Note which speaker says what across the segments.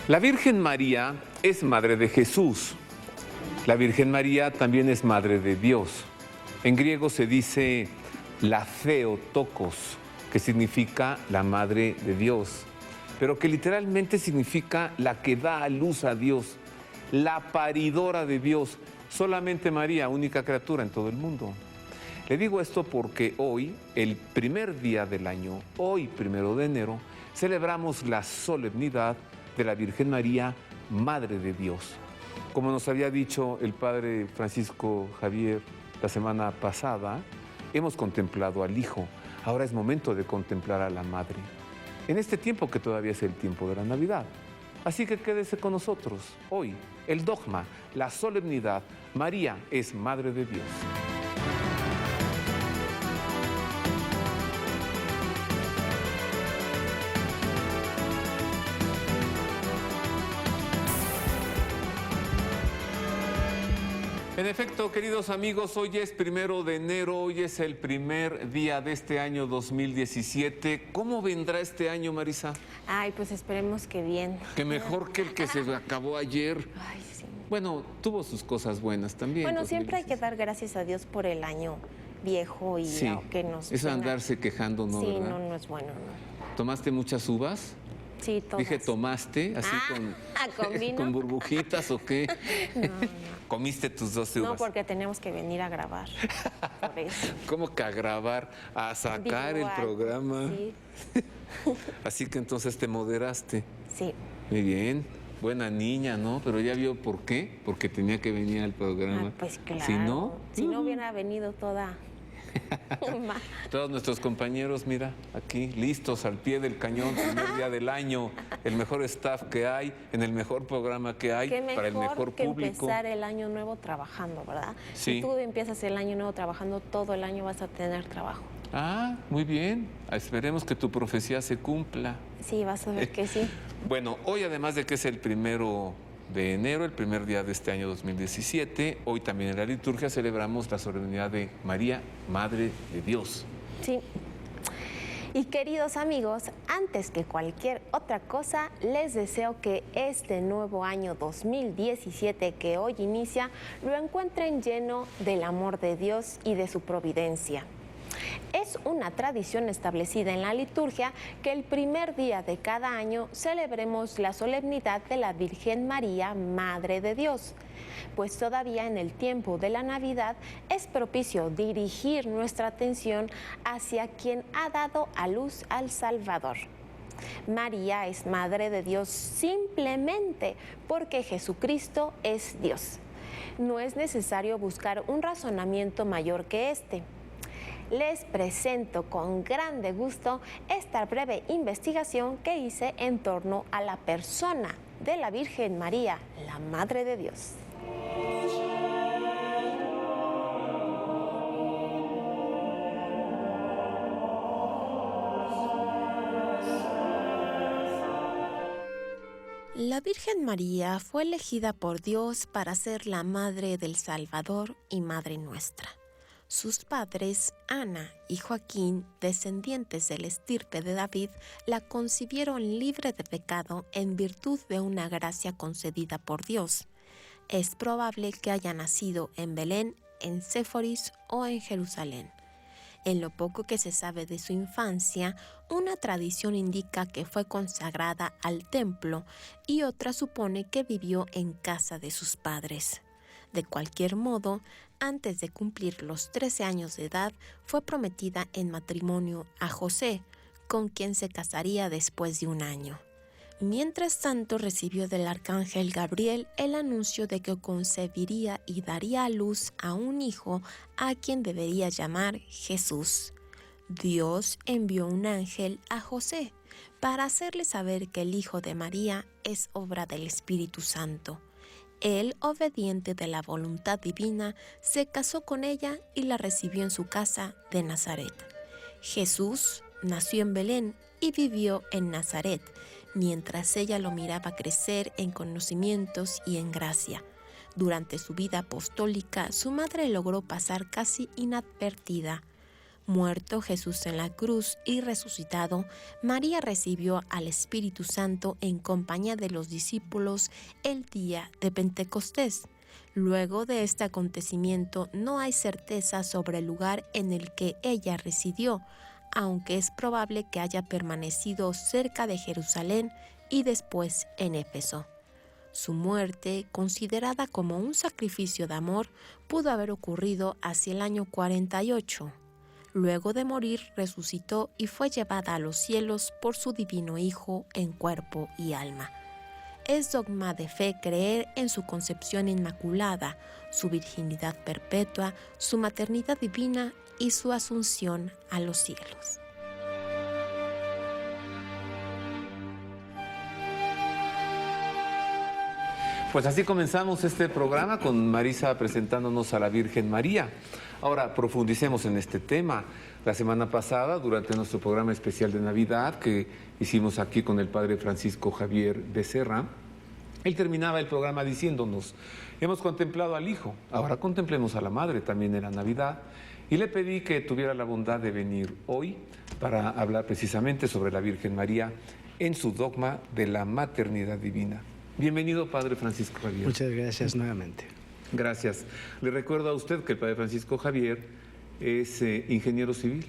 Speaker 1: La Virgen María es madre de Jesús. La Virgen María también es madre de Dios. En griego se dice la Theotokos, que significa la madre de Dios, pero que literalmente significa la que da a luz a Dios, la paridora de Dios. Solamente María, única criatura en todo el mundo. Le digo esto porque hoy, el primer día del año, hoy 1 de enero, celebramos la solemnidad de la Virgen María, Madre de Dios. Como nos había dicho el Padre Francisco Javier la semana pasada, hemos contemplado al Hijo. Ahora es momento de contemplar a la Madre, en este tiempo que todavía es el tiempo de la Navidad. Así que quédese con nosotros. Hoy, el dogma, la solemnidad, María es Madre de Dios. En efecto, queridos amigos, hoy es 1 de enero, hoy es el primer día de este año 2017. ¿Cómo vendrá este año, Marisa?
Speaker 2: Ay, pues esperemos que bien.
Speaker 1: Que mejor que el que se acabó ayer.
Speaker 2: Ay, sí.
Speaker 1: Bueno, tuvo sus cosas buenas también.
Speaker 2: Bueno, siempre hay que dar gracias a Dios por el año viejo y
Speaker 1: sí,
Speaker 2: que nos...
Speaker 1: Eso de andarse quejando, ¿no?
Speaker 2: Sí,
Speaker 1: ¿verdad?
Speaker 2: No es bueno, no.
Speaker 1: ¿Tomaste muchas uvas?
Speaker 2: Sí, todas.
Speaker 1: Dije, ¿tomaste? ¿Así
Speaker 2: ¿con vino?
Speaker 1: con burbujitas o qué?
Speaker 2: No.
Speaker 1: ¿Comiste tus 12 uvas?
Speaker 2: No, porque tenemos que venir a grabar. Por eso.
Speaker 1: ¿Cómo que a grabar? A sacar el programa.
Speaker 2: Sí.
Speaker 1: Así que entonces te moderaste.
Speaker 2: Sí.
Speaker 1: Muy bien. Buena niña, ¿no? Pero ya vio por qué. Porque tenía que venir al programa.
Speaker 2: Pues claro.
Speaker 1: Si no
Speaker 2: hubiera venido toda...
Speaker 1: Todos nuestros compañeros, mira, aquí, listos al pie del cañón, primer día del año, el mejor staff que hay, en el mejor programa que hay, para el mejor público.
Speaker 2: Que empezar el año nuevo trabajando, ¿verdad?
Speaker 1: Sí.
Speaker 2: Si tú empiezas el año nuevo trabajando, todo el año vas a tener trabajo.
Speaker 1: Ah, muy bien. Esperemos que tu profecía se cumpla.
Speaker 2: Sí, vas a ver que sí.
Speaker 1: Bueno, hoy además de que es el 1 de enero, el primer día de este año 2017, hoy también en la liturgia celebramos la solemnidad de María, Madre de Dios.
Speaker 2: Sí. Y queridos amigos, antes que cualquier otra cosa, les deseo que este nuevo año 2017 que hoy inicia, lo encuentren lleno del amor de Dios y de su providencia. Es una tradición establecida en la liturgia que el primer día de cada año celebremos la solemnidad de la Virgen María, Madre de Dios, pues todavía en el tiempo de la Navidad es propicio dirigir nuestra atención hacia quien ha dado a luz al Salvador. María es Madre de Dios simplemente porque Jesucristo es Dios. No es necesario buscar un razonamiento mayor que este. Les presento con grande gusto esta breve investigación que hice en torno a la persona de la Virgen María, la Madre de Dios. La Virgen María fue elegida por Dios para ser la Madre del Salvador y Madre nuestra. Sus padres, Ana y Joaquín, descendientes del estirpe de David, la concibieron libre de pecado en virtud de una gracia concedida por Dios. Es probable que haya nacido en Belén, en Séforis o en Jerusalén. En lo poco que se sabe de su infancia, una tradición indica que fue consagrada al templo y otra supone que vivió en casa de sus padres. De cualquier modo, antes de cumplir los 13 años de edad, fue prometida en matrimonio a José, con quien se casaría después de un año. Mientras tanto, recibió del arcángel Gabriel el anuncio de que concebiría y daría a luz a un hijo a quien debería llamar Jesús. Dios envió un ángel a José para hacerle saber que el hijo de María es obra del Espíritu Santo. Él, obediente de la voluntad divina, se casó con ella y la recibió en su casa de Nazaret. Jesús nació en Belén y vivió en Nazaret, mientras ella lo miraba crecer en conocimientos y en gracia. Durante su vida apostólica, su madre logró pasar casi inadvertida. Muerto Jesús en la cruz y resucitado, María recibió al Espíritu Santo en compañía de los discípulos el día de Pentecostés. Luego de este acontecimiento no hay certeza sobre el lugar en el que ella residió, aunque es probable que haya permanecido cerca de Jerusalén y después en Éfeso. Su muerte, considerada como un sacrificio de amor, pudo haber ocurrido hacia el año 48. Luego de morir, resucitó y fue llevada a los cielos por su divino Hijo en cuerpo y alma. Es dogma de fe creer en su concepción inmaculada, su virginidad perpetua, su maternidad divina y su asunción a los cielos.
Speaker 1: Pues así comenzamos este programa con Marisa presentándonos a la Virgen María. Ahora profundicemos en este tema. La semana pasada, durante nuestro programa especial de Navidad que hicimos aquí con el Padre Francisco Javier Becerra, él terminaba el programa diciéndonos: hemos contemplado al Hijo, ahora contemplemos a la Madre también en la Navidad. Y le pedí que tuviera la bondad de venir hoy para hablar precisamente sobre la Virgen María en su dogma de la maternidad divina. Bienvenido, Padre Francisco Javier.
Speaker 3: Muchas gracias nuevamente.
Speaker 1: Gracias. Le recuerdo a usted que el Padre Francisco Javier es ingeniero civil,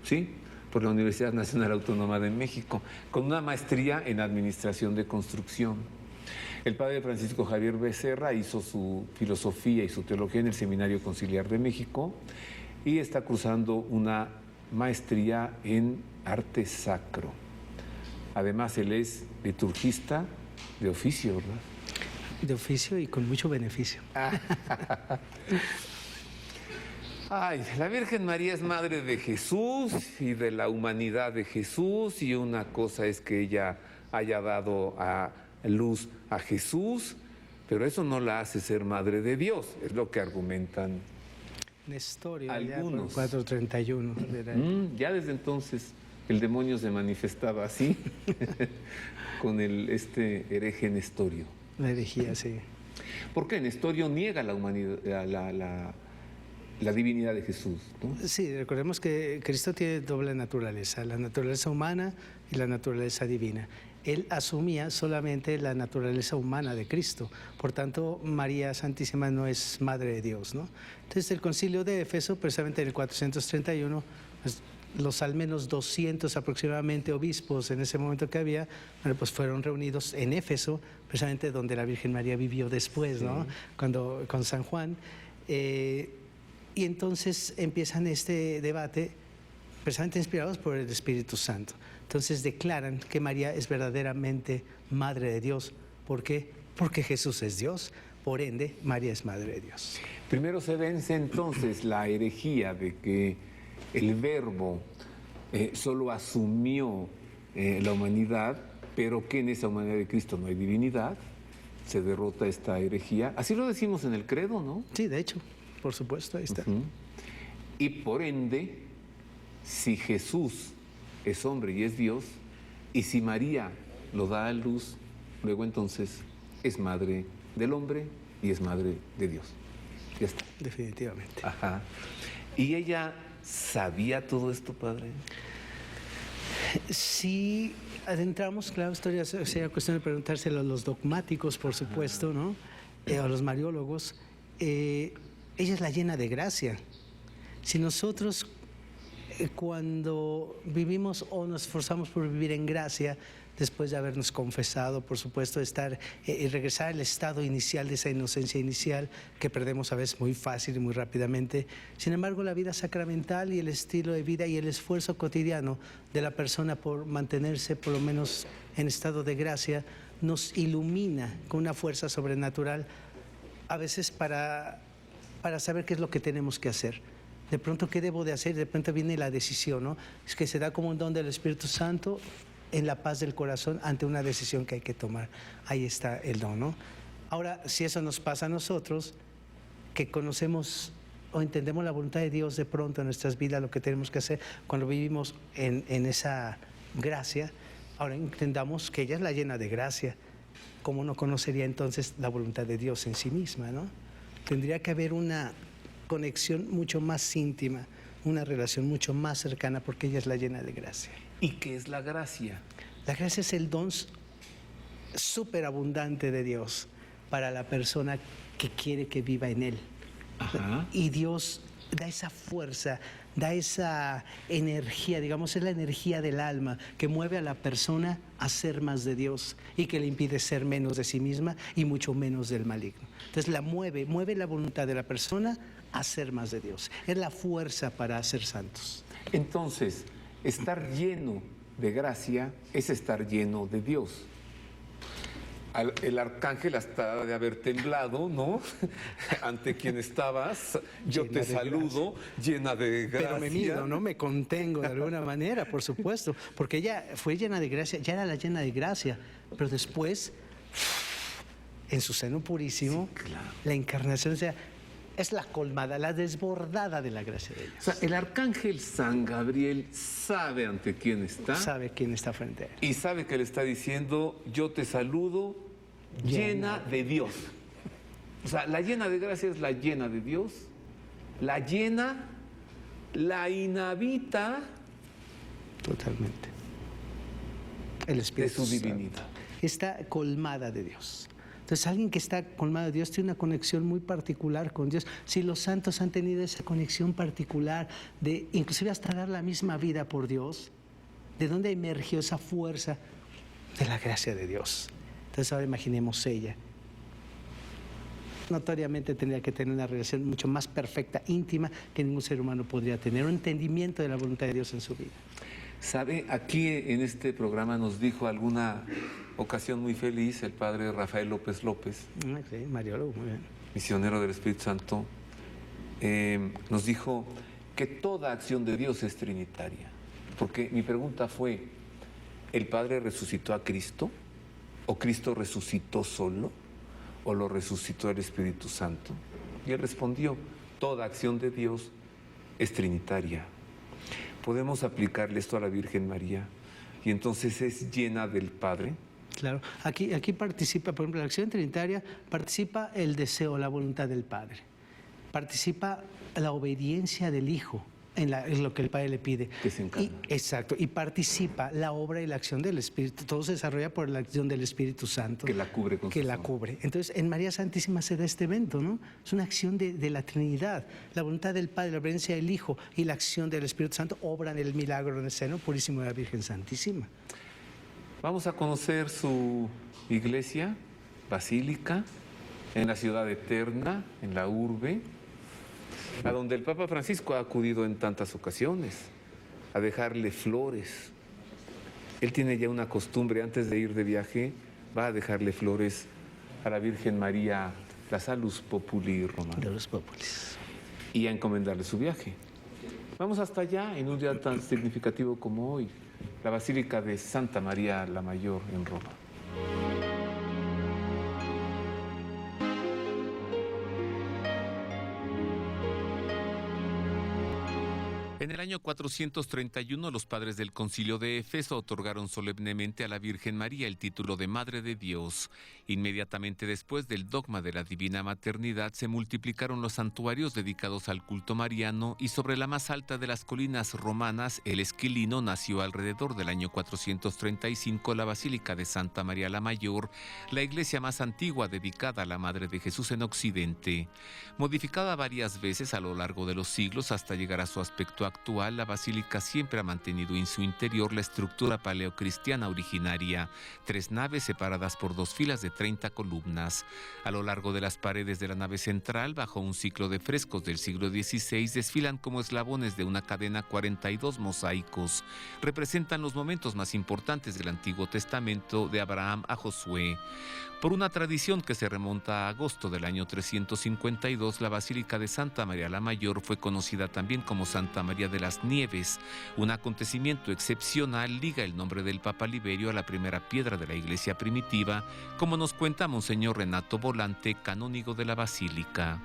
Speaker 1: ¿sí?, por la Universidad Nacional Autónoma de México, con una maestría en Administración de Construcción. El Padre Francisco Javier Becerra hizo su filosofía y su teología en el Seminario Conciliar de México y está cursando una maestría en arte sacro. Además, él es liturgista de oficio, ¿verdad?
Speaker 3: De oficio y con mucho beneficio.
Speaker 1: Ay, la Virgen María es madre de Jesús y de la humanidad de Jesús, y una cosa es que ella haya dado a luz a Jesús, pero eso no la hace ser madre de Dios, es lo que argumentan
Speaker 3: Nestorio,
Speaker 1: algunos.
Speaker 3: 431.
Speaker 1: Ya desde entonces el demonio se manifestaba así con el hereje Nestorio.
Speaker 3: La herejía, sí.
Speaker 1: ¿Por qué? Nestorio niega la humanidad, la divinidad de Jesús, ¿no?
Speaker 3: Sí, recordemos que Cristo tiene doble naturaleza, la naturaleza humana y la naturaleza divina. Él asumía solamente la naturaleza humana de Cristo, por tanto María Santísima no es Madre de Dios, ¿no? Entonces el Concilio de Éfeso, precisamente en el 431, pues, los al menos 200 aproximadamente obispos en ese momento que había, bueno, pues fueron reunidos en Éfeso, precisamente donde la Virgen María vivió después, ¿no? Con San Juan. Y entonces empiezan este debate, precisamente inspirados por el Espíritu Santo. Entonces declaran que María es verdaderamente Madre de Dios. ¿Por qué? Porque Jesús es Dios, por ende, María es Madre de Dios.
Speaker 1: Primero se vence entonces la herejía de que el Verbo solo asumió la humanidad, pero que en esa humanidad de Cristo no hay divinidad. Se derrota esta herejía. Así lo decimos en el credo, ¿no?
Speaker 3: Sí, de hecho, por supuesto, ahí está.
Speaker 1: Y por ende, si Jesús es hombre y es Dios, y si María lo da a luz, luego entonces es madre del hombre y es madre de Dios. Ya está.
Speaker 3: Definitivamente.
Speaker 1: Ajá. ¿Y ella sabía todo esto, Padre?
Speaker 3: Sí, adentramos, claro, esto ya sería cuestión de preguntárselo a los dogmáticos, por supuesto, ¿no? A los mariólogos. Ella es la llena de gracia. Si nosotros cuando vivimos o nos esforzamos por vivir en gracia, después de habernos confesado, por supuesto, regresar al estado inicial de esa inocencia inicial que perdemos a veces muy fácil y muy rápidamente. Sin embargo, la vida sacramental y el estilo de vida y el esfuerzo cotidiano de la persona por mantenerse por lo menos en estado de gracia nos ilumina con una fuerza sobrenatural, a veces para saber qué es lo que tenemos que hacer. De pronto, ¿qué debo de hacer? De pronto viene la decisión, ¿no? Es que se da como un don del Espíritu Santo en la paz del corazón ante una decisión que hay que tomar. Ahí está el don, ¿no? Ahora, si eso nos pasa a nosotros, que conocemos o entendemos la voluntad de Dios de pronto en nuestras vidas, lo que tenemos que hacer cuando vivimos en esa gracia, ahora entendamos que ella es la llena de gracia. ¿Cómo no conocería entonces la voluntad de Dios en sí misma, ¿no? Tendría que haber una conexión mucho más íntima una relación mucho más cercana porque ella es la llena de gracia.
Speaker 1: ¿Y qué es la gracia?
Speaker 3: La gracia es el don súper abundante de Dios para la persona que quiere que viva en Él.
Speaker 1: Ajá.
Speaker 3: Y Dios da esa fuerza, da esa energía, digamos, es la energía del alma que mueve a la persona a ser más de Dios y que le impide ser menos de sí misma y mucho menos del maligno. Entonces mueve la voluntad de la persona a ser más de Dios. Es la fuerza para ser santos.
Speaker 1: Entonces, estar lleno de gracia es estar lleno de Dios. El arcángel hasta de haber temblado, ¿no? Ante quien estabas, yo
Speaker 3: Llena
Speaker 1: te
Speaker 3: de
Speaker 1: saludo, llena de gracia.
Speaker 3: Pero me mido, ¿no? Me contengo de alguna manera, por supuesto, porque ella fue llena de gracia, ya era la llena de gracia, pero después, en su seno purísimo,
Speaker 1: Sí, claro.
Speaker 3: la encarnación, o sea, es la colmada, la desbordada de la gracia de Dios.
Speaker 1: O sea, el arcángel San Gabriel sabe ante quién está
Speaker 3: Sabe quién está frente a él.
Speaker 1: y sabe que le está diciendo, yo te saludo, llena de Dios. O sea, la llena de gracia es la llena de Dios, la llena, la inhabita
Speaker 3: Totalmente. El
Speaker 1: de
Speaker 3: Espíritu
Speaker 1: su
Speaker 3: Santo
Speaker 1: divinidad.
Speaker 3: está colmada de Dios. Entonces, alguien que está colmado de Dios tiene una conexión muy particular con Dios. Si los santos han tenido esa conexión particular de inclusive hasta dar la misma vida por Dios, ¿de dónde emergió esa fuerza? De la gracia de Dios. Entonces, ahora imaginemos ella. Notoriamente tendría que tener una relación mucho más perfecta, íntima, que ningún ser humano podría tener, un entendimiento de la voluntad de Dios en su vida.
Speaker 1: ¿Sabe? Aquí en este programa nos dijo alguna ocasión muy feliz el padre Rafael López López,
Speaker 3: Sí, mariólogo, muy bien.
Speaker 1: misionero del Espíritu Santo, nos dijo que toda acción de Dios es trinitaria. Porque mi pregunta fue, ¿el Padre resucitó a Cristo? ¿O Cristo resucitó solo? ¿O lo resucitó el Espíritu Santo? Y él respondió, toda acción de Dios es trinitaria. Podemos aplicarle esto a la Virgen María y entonces es llena del Padre.
Speaker 3: Claro, aquí participa, por ejemplo, la acción trinitaria, participa el deseo, la voluntad del Padre, participa la obediencia del Hijo en lo que el Padre le pide.
Speaker 1: Que se encarna.
Speaker 3: Exacto, y participa la obra y la acción del Espíritu, todo se desarrolla por la acción del Espíritu Santo.
Speaker 1: Que la cubre con
Speaker 3: Que
Speaker 1: su
Speaker 3: la
Speaker 1: sombra.
Speaker 3: cubre. Entonces, en María Santísima se da este evento, ¿no? Es una acción de la Trinidad, la voluntad del Padre, la obediencia del Hijo y la acción del Espíritu Santo obran el milagro en el seno purísimo de la Virgen Santísima.
Speaker 1: Vamos a conocer su iglesia, basílica, en la ciudad eterna, en la urbe, a donde el Papa Francisco ha acudido en tantas ocasiones, a dejarle flores. Él tiene ya una costumbre, antes de ir de viaje, va a dejarle flores a la Virgen María, la Salus Populi Romana,
Speaker 3: De los Populis.
Speaker 1: y a encomendarle su viaje. Vamos hasta allá, en un día tan significativo como hoy, la Basílica de Santa María la Mayor en Roma. En el año 431, los padres del Concilio de Éfeso otorgaron solemnemente a la Virgen María el título de Madre de Dios. Inmediatamente después del dogma de la Divina Maternidad, se multiplicaron los santuarios dedicados al culto mariano y sobre la más alta de las colinas romanas, el Esquilino, nació alrededor del año 435 la Basílica de Santa María la Mayor, la iglesia más antigua dedicada a la Madre de Jesús en Occidente. Modificada varias veces a lo largo de los siglos hasta llegar a su aspecto actual, la basílica siempre ha mantenido en su interior la estructura paleocristiana originaria, 3 naves separadas por 2 filas de 30 columnas. A lo largo de las paredes de la nave central, bajo un ciclo de frescos del siglo XVI, desfilan como eslabones de una cadena 42 mosaicos. Representan los momentos más importantes del Antiguo Testamento, de Abraham a Josué. Por una tradición que se remonta a agosto del año 352, la Basílica de Santa María la Mayor fue conocida también como Santa María de las Nieves. Un acontecimiento excepcional liga el nombre del Papa Liberio a la primera piedra de la iglesia primitiva, como nos cuenta Monseñor Renato Volante, canónigo de la Basílica.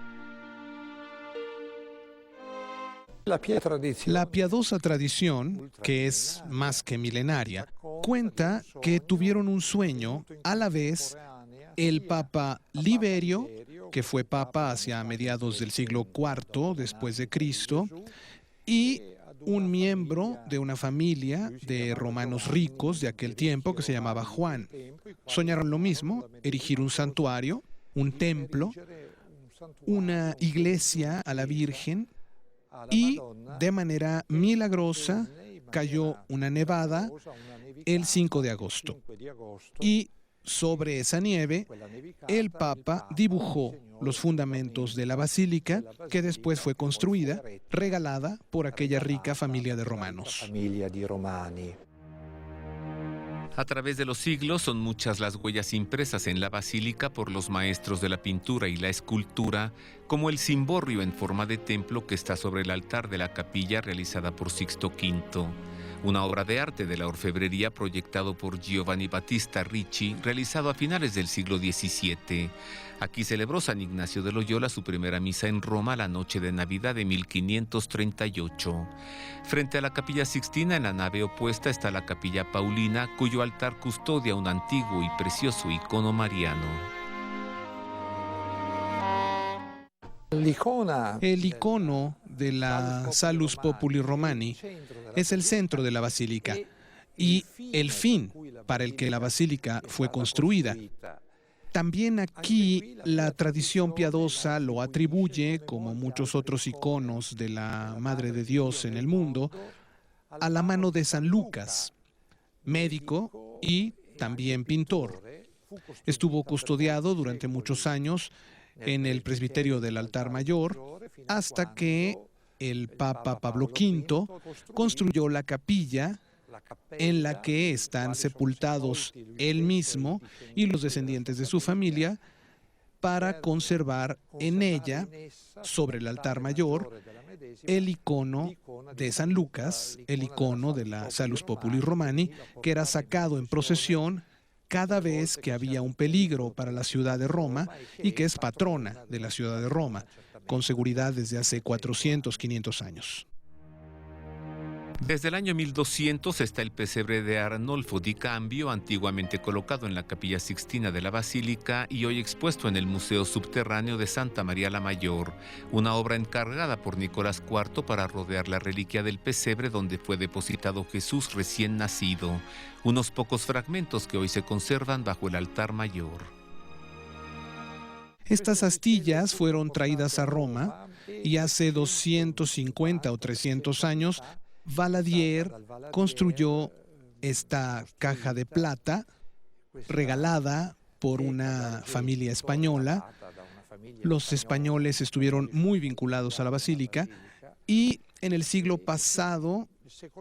Speaker 4: La piadosa tradición, que es más que milenaria, cuenta que tuvieron un sueño a la vez el Papa Liberio, que fue papa hacia mediados del siglo IV después de Cristo, y un miembro de una familia de romanos ricos de aquel tiempo que se llamaba Juan. Soñaron lo mismo, erigir un santuario, un templo, una iglesia a la Virgen, y de manera milagrosa cayó una nevada el 5 de agosto. Y sobre esa nieve, el Papa dibujó los fundamentos de la basílica, que después fue construida, regalada por aquella rica familia de romanos.
Speaker 1: A través de los siglos son muchas las huellas impresas en la basílica por los maestros de la pintura y la escultura, como el cimborrio en forma de templo que está sobre el altar de la capilla realizada por Sixto V, una obra de arte de la orfebrería proyectado por Giovanni Battista Ricci, realizado a finales del siglo XVII. Aquí celebró San Ignacio de Loyola su primera misa en Roma la noche de Navidad de 1538. Frente a la Capilla Sixtina, en la nave opuesta, está la Capilla Paulina, cuyo altar custodia un antiguo y precioso icono mariano.
Speaker 4: El icono de la Salus Populi Romani es el centro de la basílica y el fin para el que la basílica fue construida. También aquí la tradición piadosa lo atribuye, como muchos otros iconos de la Madre de Dios en el mundo, a la mano de San Lucas, médico y también pintor. Estuvo custodiado durante muchos años en el presbiterio del altar mayor, hasta que el Papa Pablo V construyó la capilla en la que están sepultados él mismo y los descendientes de su familia, para conservar en ella, sobre el altar mayor, el icono de San Lucas, el icono de la Salus Populi Romani, que era sacado en procesión cada vez que había un peligro para la ciudad de Roma y que es patrona de la ciudad de Roma, con seguridad desde hace 400, 500 años.
Speaker 1: Desde el año 1200 está el pesebre de Arnolfo di Cambio, antiguamente colocado en la Capilla Sixtina de la Basílica y hoy expuesto en el Museo Subterráneo de Santa María la Mayor, una obra encargada por Nicolás IV para rodear la reliquia del pesebre donde fue depositado Jesús recién nacido, unos pocos fragmentos que hoy se conservan bajo el altar mayor.
Speaker 4: Estas astillas fueron traídas a Roma y hace 250 o 300 años Valadier construyó esta caja de plata regalada por una familia española. Los españoles estuvieron muy vinculados a la basílica y en el siglo pasado,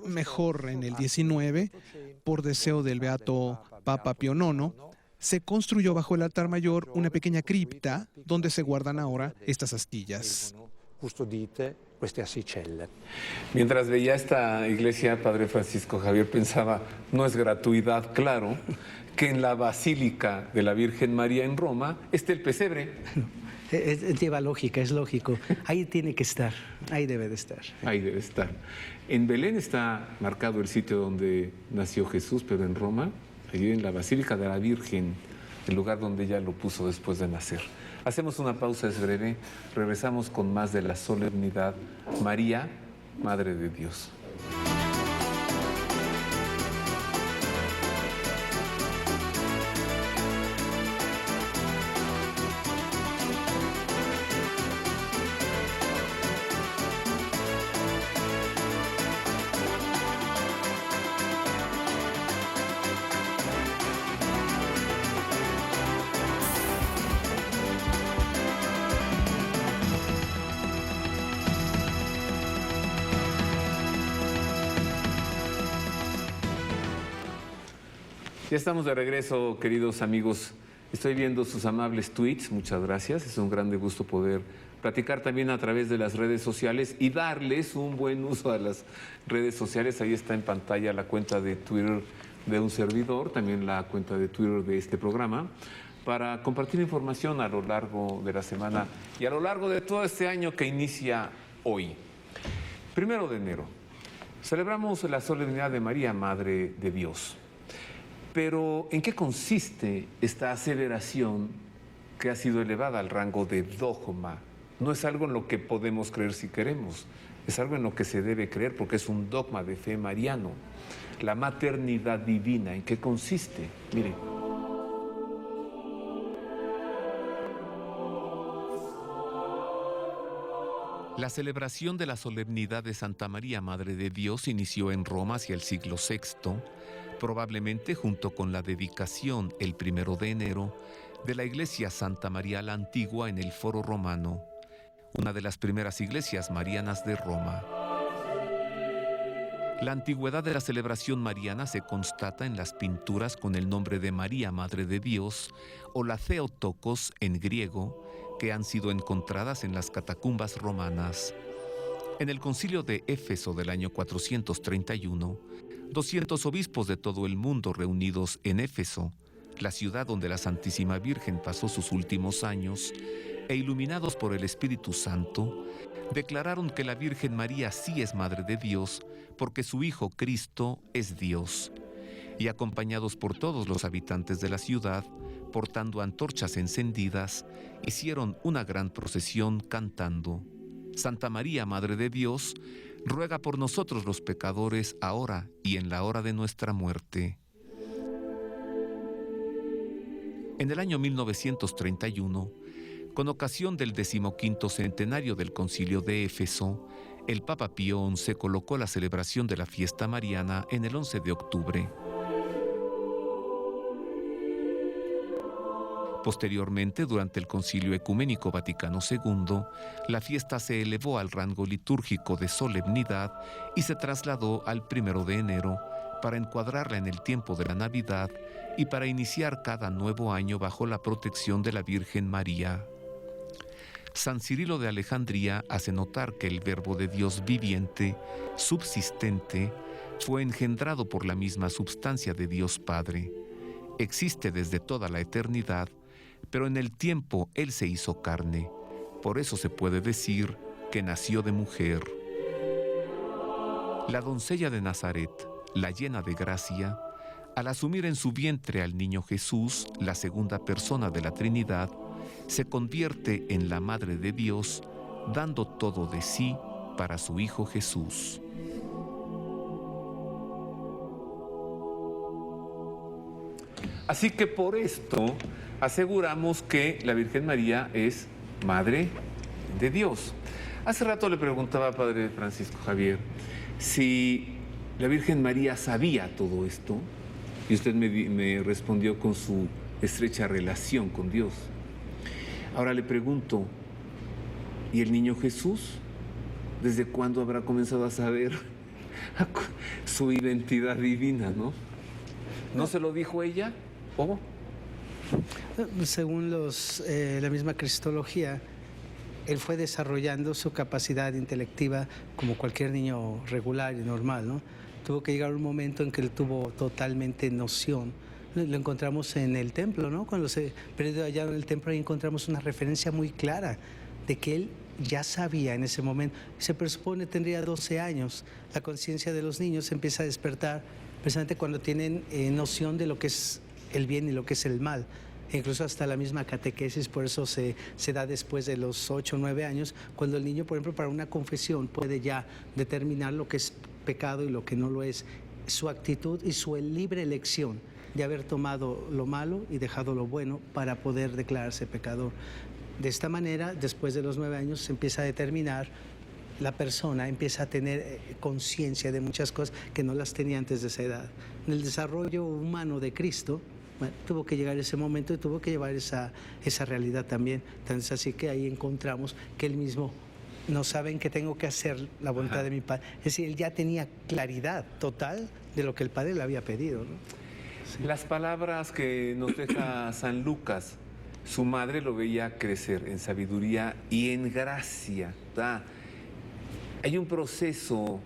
Speaker 4: mejor en el XIX, por deseo del beato Papa Pío IX, se construyó bajo el altar mayor una pequeña cripta donde se guardan ahora estas astillas.
Speaker 1: Mientras veía esta iglesia, Padre Francisco Javier, pensaba, no es gratuidad, claro, que en la Basílica de la Virgen María en Roma esté el pesebre.
Speaker 3: Lleva lógica, es lógico. Ahí tiene que estar, ahí debe de estar.
Speaker 1: Ahí debe estar. En Belén está marcado el sitio donde nació Jesús, pero en Roma, allí en la Basílica de la Virgen, el lugar donde ella lo puso después de nacer. Hacemos una pausa, es breve. Regresamos con más de la solemnidad. María, Madre de Dios. Ya estamos de regreso, queridos amigos. Estoy viendo sus amables tweets, muchas gracias. Es un grande gusto poder platicar también a través de las redes sociales y darles un buen uso a las redes sociales. Ahí está en pantalla la cuenta de Twitter de un servidor, también la cuenta de Twitter de este programa, para compartir información a lo largo de la semana y a lo largo de todo este año que inicia hoy. 1 de enero, celebramos la solemnidad de María, Madre de Dios. Pero, ¿en qué consiste esta aseveración que ha sido elevada al rango de dogma? No es algo en lo que podemos creer si queremos, Es algo en lo que se debe creer porque es un dogma de fe mariano. La maternidad divina, ¿en qué consiste? Mire. La celebración de la solemnidad de Santa María, Madre de Dios, inició en Roma hacia el siglo VI, probablemente junto con la dedicación, el 1 de enero, de la iglesia Santa María la Antigua en el Foro Romano, una de las primeras iglesias marianas de Roma. La antigüedad de la celebración mariana se constata en las pinturas con el nombre de María, Madre de Dios, o la Theotokos en griego, que han sido encontradas en las catacumbas romanas. En el concilio de Éfeso del año 431, 200 obispos de todo el mundo reunidos en Éfeso, la ciudad donde la Santísima Virgen pasó sus últimos años, e iluminados por el Espíritu Santo, declararon que la Virgen María sí es Madre de Dios porque su Hijo Cristo es Dios. Y acompañados por todos los habitantes de la ciudad, portando antorchas encendidas, hicieron una gran procesión cantando: Santa María, Madre de Dios, ruega por nosotros los pecadores, ahora y en la hora de nuestra muerte. En el año 1931, con ocasión del 15º centenario del Concilio de Éfeso, el Papa Pío XI colocó la celebración de la fiesta mariana en el 11 de octubre. Posteriormente, durante el Concilio Ecuménico Vaticano II, la fiesta se elevó al rango litúrgico de solemnidad y se trasladó al 1 de enero para encuadrarla en el tiempo de la Navidad y para iniciar cada nuevo año bajo la protección de la Virgen María. San Cirilo de Alejandría hace notar que el Verbo de Dios viviente, subsistente, fue engendrado por la misma substancia de Dios Padre. Existe desde toda la eternidad, pero en el tiempo Él se hizo carne. Por eso se puede decir que nació de mujer. La doncella de Nazaret, la llena de gracia, al asumir en su vientre al niño Jesús, la segunda persona de la Trinidad, se convierte en la Madre de Dios, dando todo de sí para su Hijo Jesús. Así que por esto aseguramos que la Virgen María es Madre de Dios. Hace rato le preguntaba al Padre Francisco Javier si la Virgen María sabía todo esto, y usted me respondió con su estrecha relación con Dios. Ahora le pregunto, ¿y el niño Jesús? ¿Desde cuándo habrá comenzado a saber su identidad divina, no? ¿No se lo dijo ella? ¿O?
Speaker 3: Según la misma cristología, él fue desarrollando su capacidad intelectiva como cualquier niño regular y normal, ¿no? Tuvo que llegar un momento en que él tuvo totalmente noción. Lo encontramos en el templo, ¿no? Cuando se perdió allá en el templo, ahí encontramos una referencia muy clara de que él ya sabía en ese momento. Se presupone tendría 12 años. La conciencia de los niños empieza a despertar precisamente cuando tienen noción de lo que es el bien y lo que es el mal. E incluso hasta la misma catequesis, por eso se da después de los 8 o 9 años, cuando el niño, por ejemplo, para una confesión puede ya determinar lo que es pecado y lo que no lo es, su actitud y su libre elección de haber tomado lo malo y dejado lo bueno para poder declararse pecador. De esta manera, después de los 9 años, se empieza a determinar, la persona empieza a tener conciencia de muchas cosas que no las tenía antes de esa edad. En el desarrollo humano de Cristo, bueno, tuvo que llegar ese momento y tuvo que llevar esa realidad también. Entonces, así que ahí encontramos que él mismo no saben que tengo que hacer la voluntad de mi Padre. Es decir, él ya tenía claridad total de lo que el Padre le había pedido, ¿no? Sí.
Speaker 1: Las palabras que nos deja San Lucas, su madre lo veía crecer en sabiduría y en gracia. Hay un proceso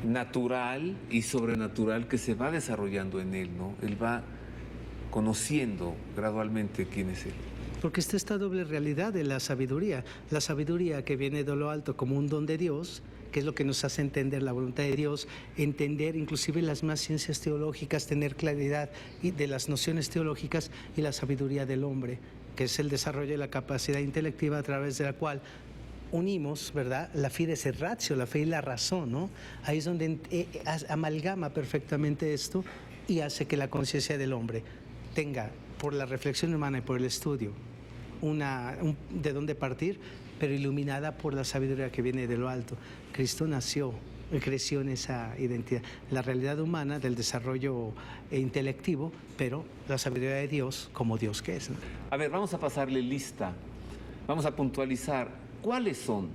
Speaker 1: natural y sobrenatural que se va desarrollando en él, ¿no? Él va conociendo gradualmente quién es él.
Speaker 3: Porque está esta doble realidad de la sabiduría que viene de lo alto como un don de Dios, que es lo que nos hace entender la voluntad de Dios, entender inclusive las más ciencias teológicas, tener claridad de las nociones teológicas, y la sabiduría del hombre, que es el desarrollo de la capacidad intelectiva a través de la cual unimos, ¿verdad?, la fides et ratio, la fe y la razón, ¿no? Ahí es donde amalgama perfectamente esto y hace que la conciencia del hombre tenga, por la reflexión humana y por el estudio, de dónde partir, pero iluminada por la sabiduría que viene de lo alto. Cristo creció en esa identidad, la realidad humana del desarrollo intelectivo, pero la sabiduría de Dios como Dios que es, ¿no?
Speaker 1: A ver, vamos a pasarle lista, vamos a puntualizar cuáles son.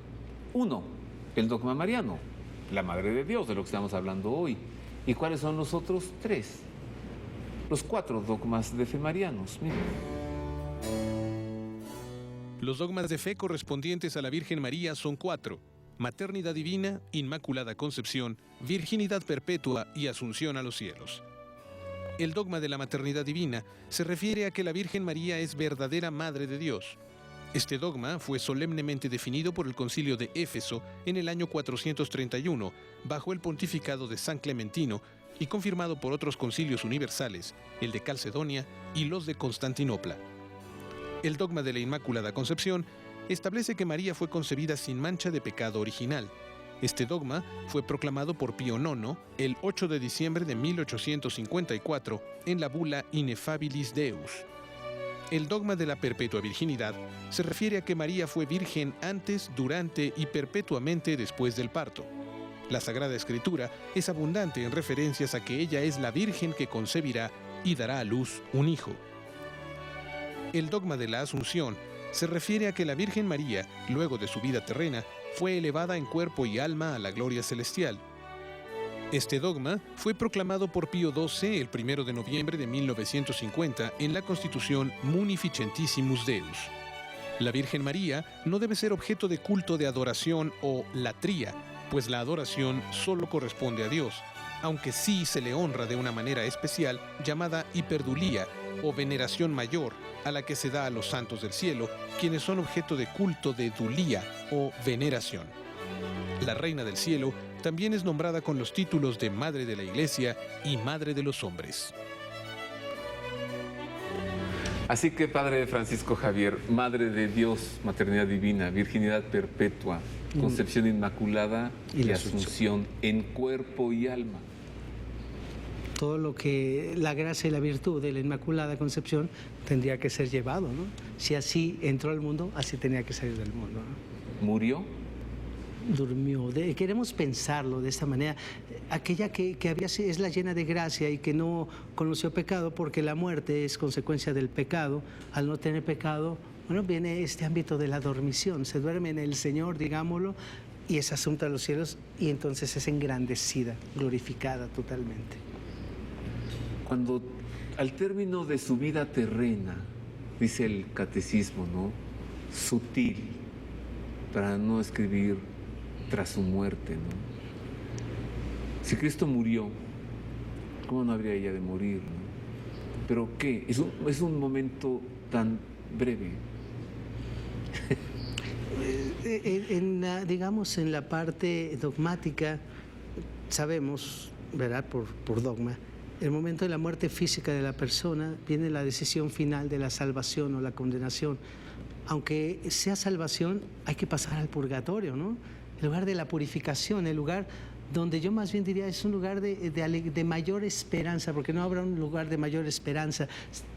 Speaker 1: 1, el dogma mariano, la Madre de Dios, de lo que estamos hablando hoy. ¿Y cuáles son los otros 3? Los 4 dogmas de fe marianos. Miren.
Speaker 4: Los dogmas de fe correspondientes a la Virgen María son 4: maternidad divina, inmaculada concepción, virginidad perpetua y asunción a los cielos. El dogma de la maternidad divina se refiere a que la Virgen María es verdadera Madre de Dios. Este dogma fue solemnemente definido por el Concilio de Éfeso en el año 431, bajo el pontificado de San Clementino, y confirmado por otros concilios universales, el de Calcedonia y los de Constantinopla. El dogma de la Inmaculada Concepción establece que María fue concebida sin mancha de pecado original. Este dogma fue proclamado por Pío IX el 8 de diciembre de 1854 en la bula Ineffabilis Deus. El dogma de la perpetua virginidad se refiere a que María fue virgen antes, durante y perpetuamente después del parto. La Sagrada Escritura es abundante en referencias a que ella es la virgen que concebirá y dará a luz un hijo. El dogma de la Asunción se refiere a que la Virgen María, luego de su vida terrena, fue elevada en cuerpo y alma a la gloria celestial. Este dogma fue proclamado por Pío XII el 1 de noviembre de 1950 en la Constitución Munificentissimus Deus. La Virgen María no debe ser objeto de culto de adoración o latría, pues la adoración solo corresponde a Dios, aunque sí se le honra de una manera especial llamada hiperdulía o veneración mayor, a la que se da a los santos del cielo, quienes son objeto de culto de dulía o veneración. La Reina del Cielo también es nombrada con los títulos de Madre de la Iglesia y Madre de los Hombres.
Speaker 1: Así que, Padre Francisco Javier, Madre de Dios, maternidad divina, virginidad perpetua, concepción inmaculada y asunción en cuerpo y alma.
Speaker 3: Todo lo que la gracia y la virtud de la Inmaculada Concepción tendría que ser llevado, ¿no? Si así entró al mundo, así tenía que salir del mundo, ¿no?
Speaker 1: ¿Murió?
Speaker 3: Durmió. Queremos pensarlo de esta manera. Aquella que es la llena de gracia y que no conoció pecado, porque la muerte es consecuencia del pecado. Al no tener pecado, bueno, viene este ámbito de la dormición. Se duerme en el Señor, digámoslo, y es asunto a los cielos, y entonces es engrandecida, glorificada totalmente.
Speaker 1: Cuando al término de su vida terrena, dice el catecismo, ¿no?, sutil, para no escribir tras su muerte, ¿no? Si Cristo murió, ¿cómo no habría ella de morir, no? ¿Pero qué? Es un momento tan breve.
Speaker 3: Digamos, en la parte dogmática, sabemos, ¿verdad?, por dogma, el momento de la muerte física de la persona viene la decisión final de la salvación o la condenación. Aunque sea salvación, hay que pasar al purgatorio, ¿no? El lugar de la purificación, el lugar donde yo más bien diría es un lugar de mayor esperanza, porque no habrá un lugar de mayor esperanza,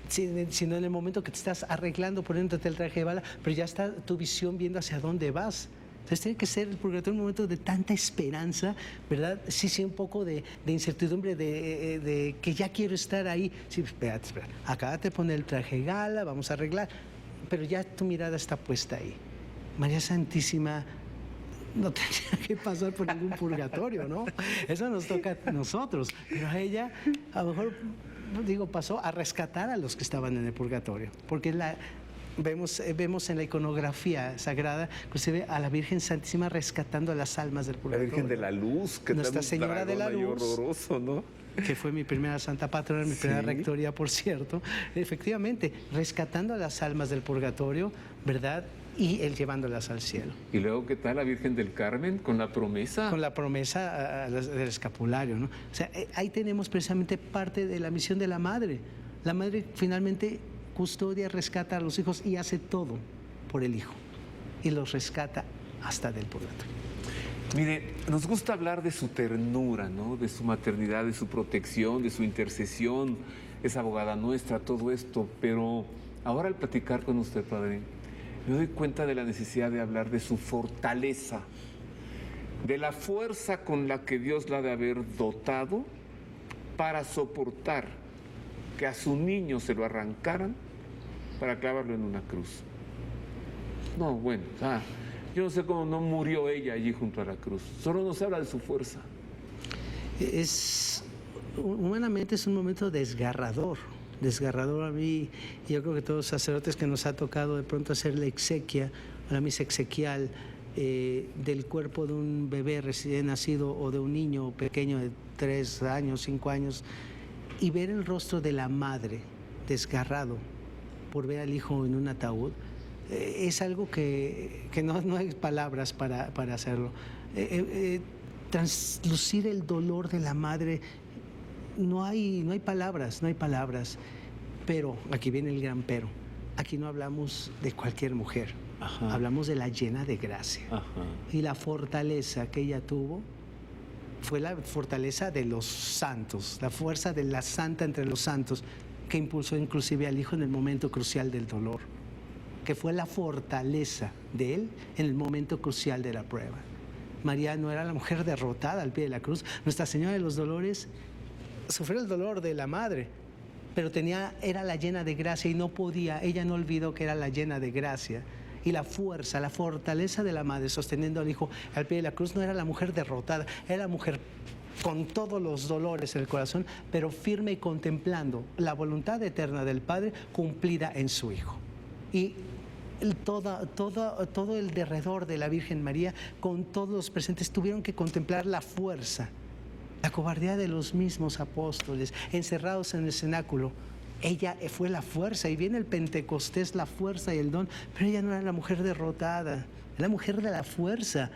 Speaker 3: sino en el momento que te estás arreglando, poniéndote el traje de bala, pero ya está tu visión viendo hacia dónde vas. Entonces tiene que ser el purgatorio un momento de tanta esperanza, ¿verdad? Sí, un poco de incertidumbre, de que ya quiero estar ahí. Sí, espérate. Acá te pone el traje de gala, vamos a arreglar, pero ya tu mirada está puesta ahí. María Santísima no tenía que pasar por ningún purgatorio, ¿no? Eso nos toca a nosotros, pero a ella a lo mejor, pasó a rescatar a los que estaban en el purgatorio, porque vemos en la iconografía sagrada, inclusive a la Virgen Santísima rescatando a las almas del purgatorio.
Speaker 1: La Virgen de la Luz, que
Speaker 3: Nuestra Señora de la Luz,
Speaker 1: horroroso, ¿no?,
Speaker 3: que fue mi primera santa patrona, mi primera rectoría, por cierto. Efectivamente, rescatando a las almas del purgatorio, ¿verdad?, y él llevándolas al cielo.
Speaker 1: Y luego, ¿qué tal la Virgen del Carmen con la promesa?
Speaker 3: Con la promesa del escapulario, ¿no? O sea, ahí tenemos precisamente parte de la misión de la madre. La madre finalmente custodia, rescata a los hijos y hace todo por el hijo. Y los rescata hasta del purgatorio.
Speaker 1: Mire, nos gusta hablar de su ternura, ¿no? De su maternidad, de su protección, de su intercesión, es abogada nuestra, todo esto, pero ahora al platicar con usted, padre, me doy cuenta de la necesidad de hablar de su fortaleza, de la fuerza con la que Dios la ha de haber dotado para soportar que a su niño se lo arrancaran para clavarlo en una cruz. No, bueno, yo no sé cómo no murió ella allí junto a la cruz. Solo nos habla de su fuerza.
Speaker 3: Humanamente es un momento desgarrador a mí. Yo creo que todos los sacerdotes que nos ha tocado de pronto hacer la exequia, la misa exequial del cuerpo de un bebé recién nacido o de un niño pequeño de 3 años, 5 años, y ver el rostro de la madre desgarrado por ver al hijo en un ataúd, es algo que no hay palabras para hacerlo. Translucir el dolor de la madre, no hay palabras, pero aquí viene el gran pero. Aquí no hablamos de cualquier mujer, ajá, hablamos de la llena de gracia. Ajá. Y la fortaleza que ella tuvo fue la fortaleza de los santos, la fuerza de la santa entre los santos, que impulsó inclusive al hijo en el momento crucial del dolor, que fue la fortaleza de él en el momento crucial de la prueba. María no era la mujer derrotada al pie de la cruz. Nuestra Señora de los Dolores sufrió el dolor de la madre, pero era la llena de gracia y no podía, ella no olvidó que era la llena de gracia. Y la fuerza, la fortaleza de la madre sosteniendo al hijo al pie de la cruz no era la mujer derrotada, era la mujer con todos los dolores en el corazón, pero firme y contemplando la voluntad eterna del Padre cumplida en su Hijo. Y todo el derredor de la Virgen María, con todos los presentes, tuvieron que contemplar la fuerza, la cobardía de los mismos apóstoles, encerrados en el cenáculo. Ella fue la fuerza, y viene el Pentecostés, la fuerza y el don, pero ella no era la mujer derrotada, era la mujer de la fuerza,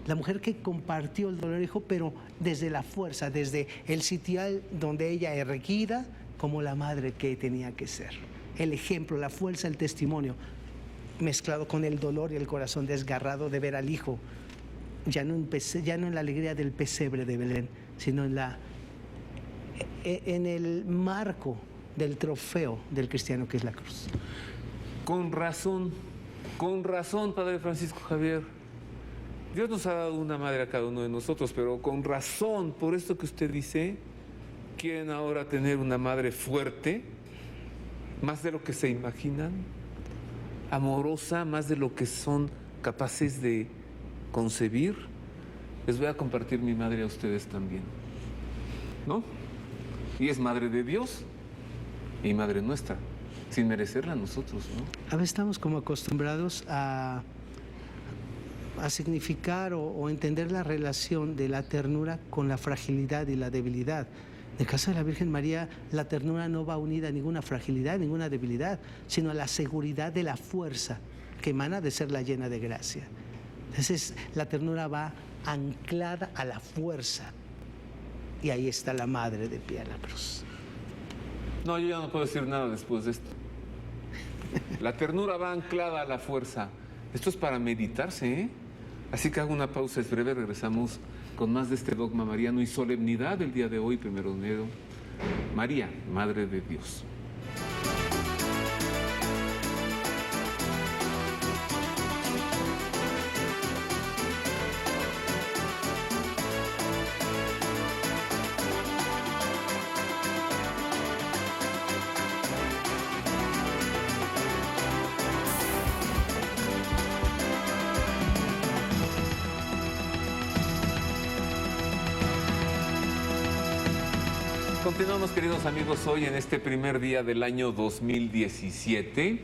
Speaker 3: la mujer que compartió el dolor, hijo, pero desde la fuerza, desde el sitial donde ella erguida, como la madre que tenía que ser. El ejemplo, la fuerza, el testimonio, mezclado con el dolor y el corazón desgarrado de ver al hijo, ya no en la alegría del pesebre de Belén, sino en el marco del trofeo del cristiano que es la cruz.
Speaker 1: Con razón, Padre Francisco Javier. Dios nos ha dado una madre a cada uno de nosotros, pero con razón, por esto que usted dice, quieren ahora tener una madre fuerte, más de lo que se imaginan, amorosa, más de lo que son capaces de concebir. Les voy a compartir mi madre a ustedes también, ¿no? Y es madre de Dios y madre nuestra, sin merecerla a nosotros, ¿no?
Speaker 3: A veces estamos como acostumbrados a significar o entender la relación de la ternura con la fragilidad y la debilidad. En el caso de la Virgen María, la ternura no va unida a ninguna fragilidad, ninguna debilidad, sino a la seguridad de la fuerza que emana de ser la llena de gracia. Entonces, la ternura va anclada a la fuerza, y ahí está la madre de pie a la cruz.
Speaker 1: No, yo ya no puedo decir nada después de esto. La ternura va anclada a la fuerza. Esto es para meditarse, ¿eh? Así que hago una pausa, es breve, regresamos con más de este dogma mariano y solemnidad del día de hoy, 1 de enero. María, Madre de Dios. Continuamos, queridos amigos, hoy en este primer día del año 2017.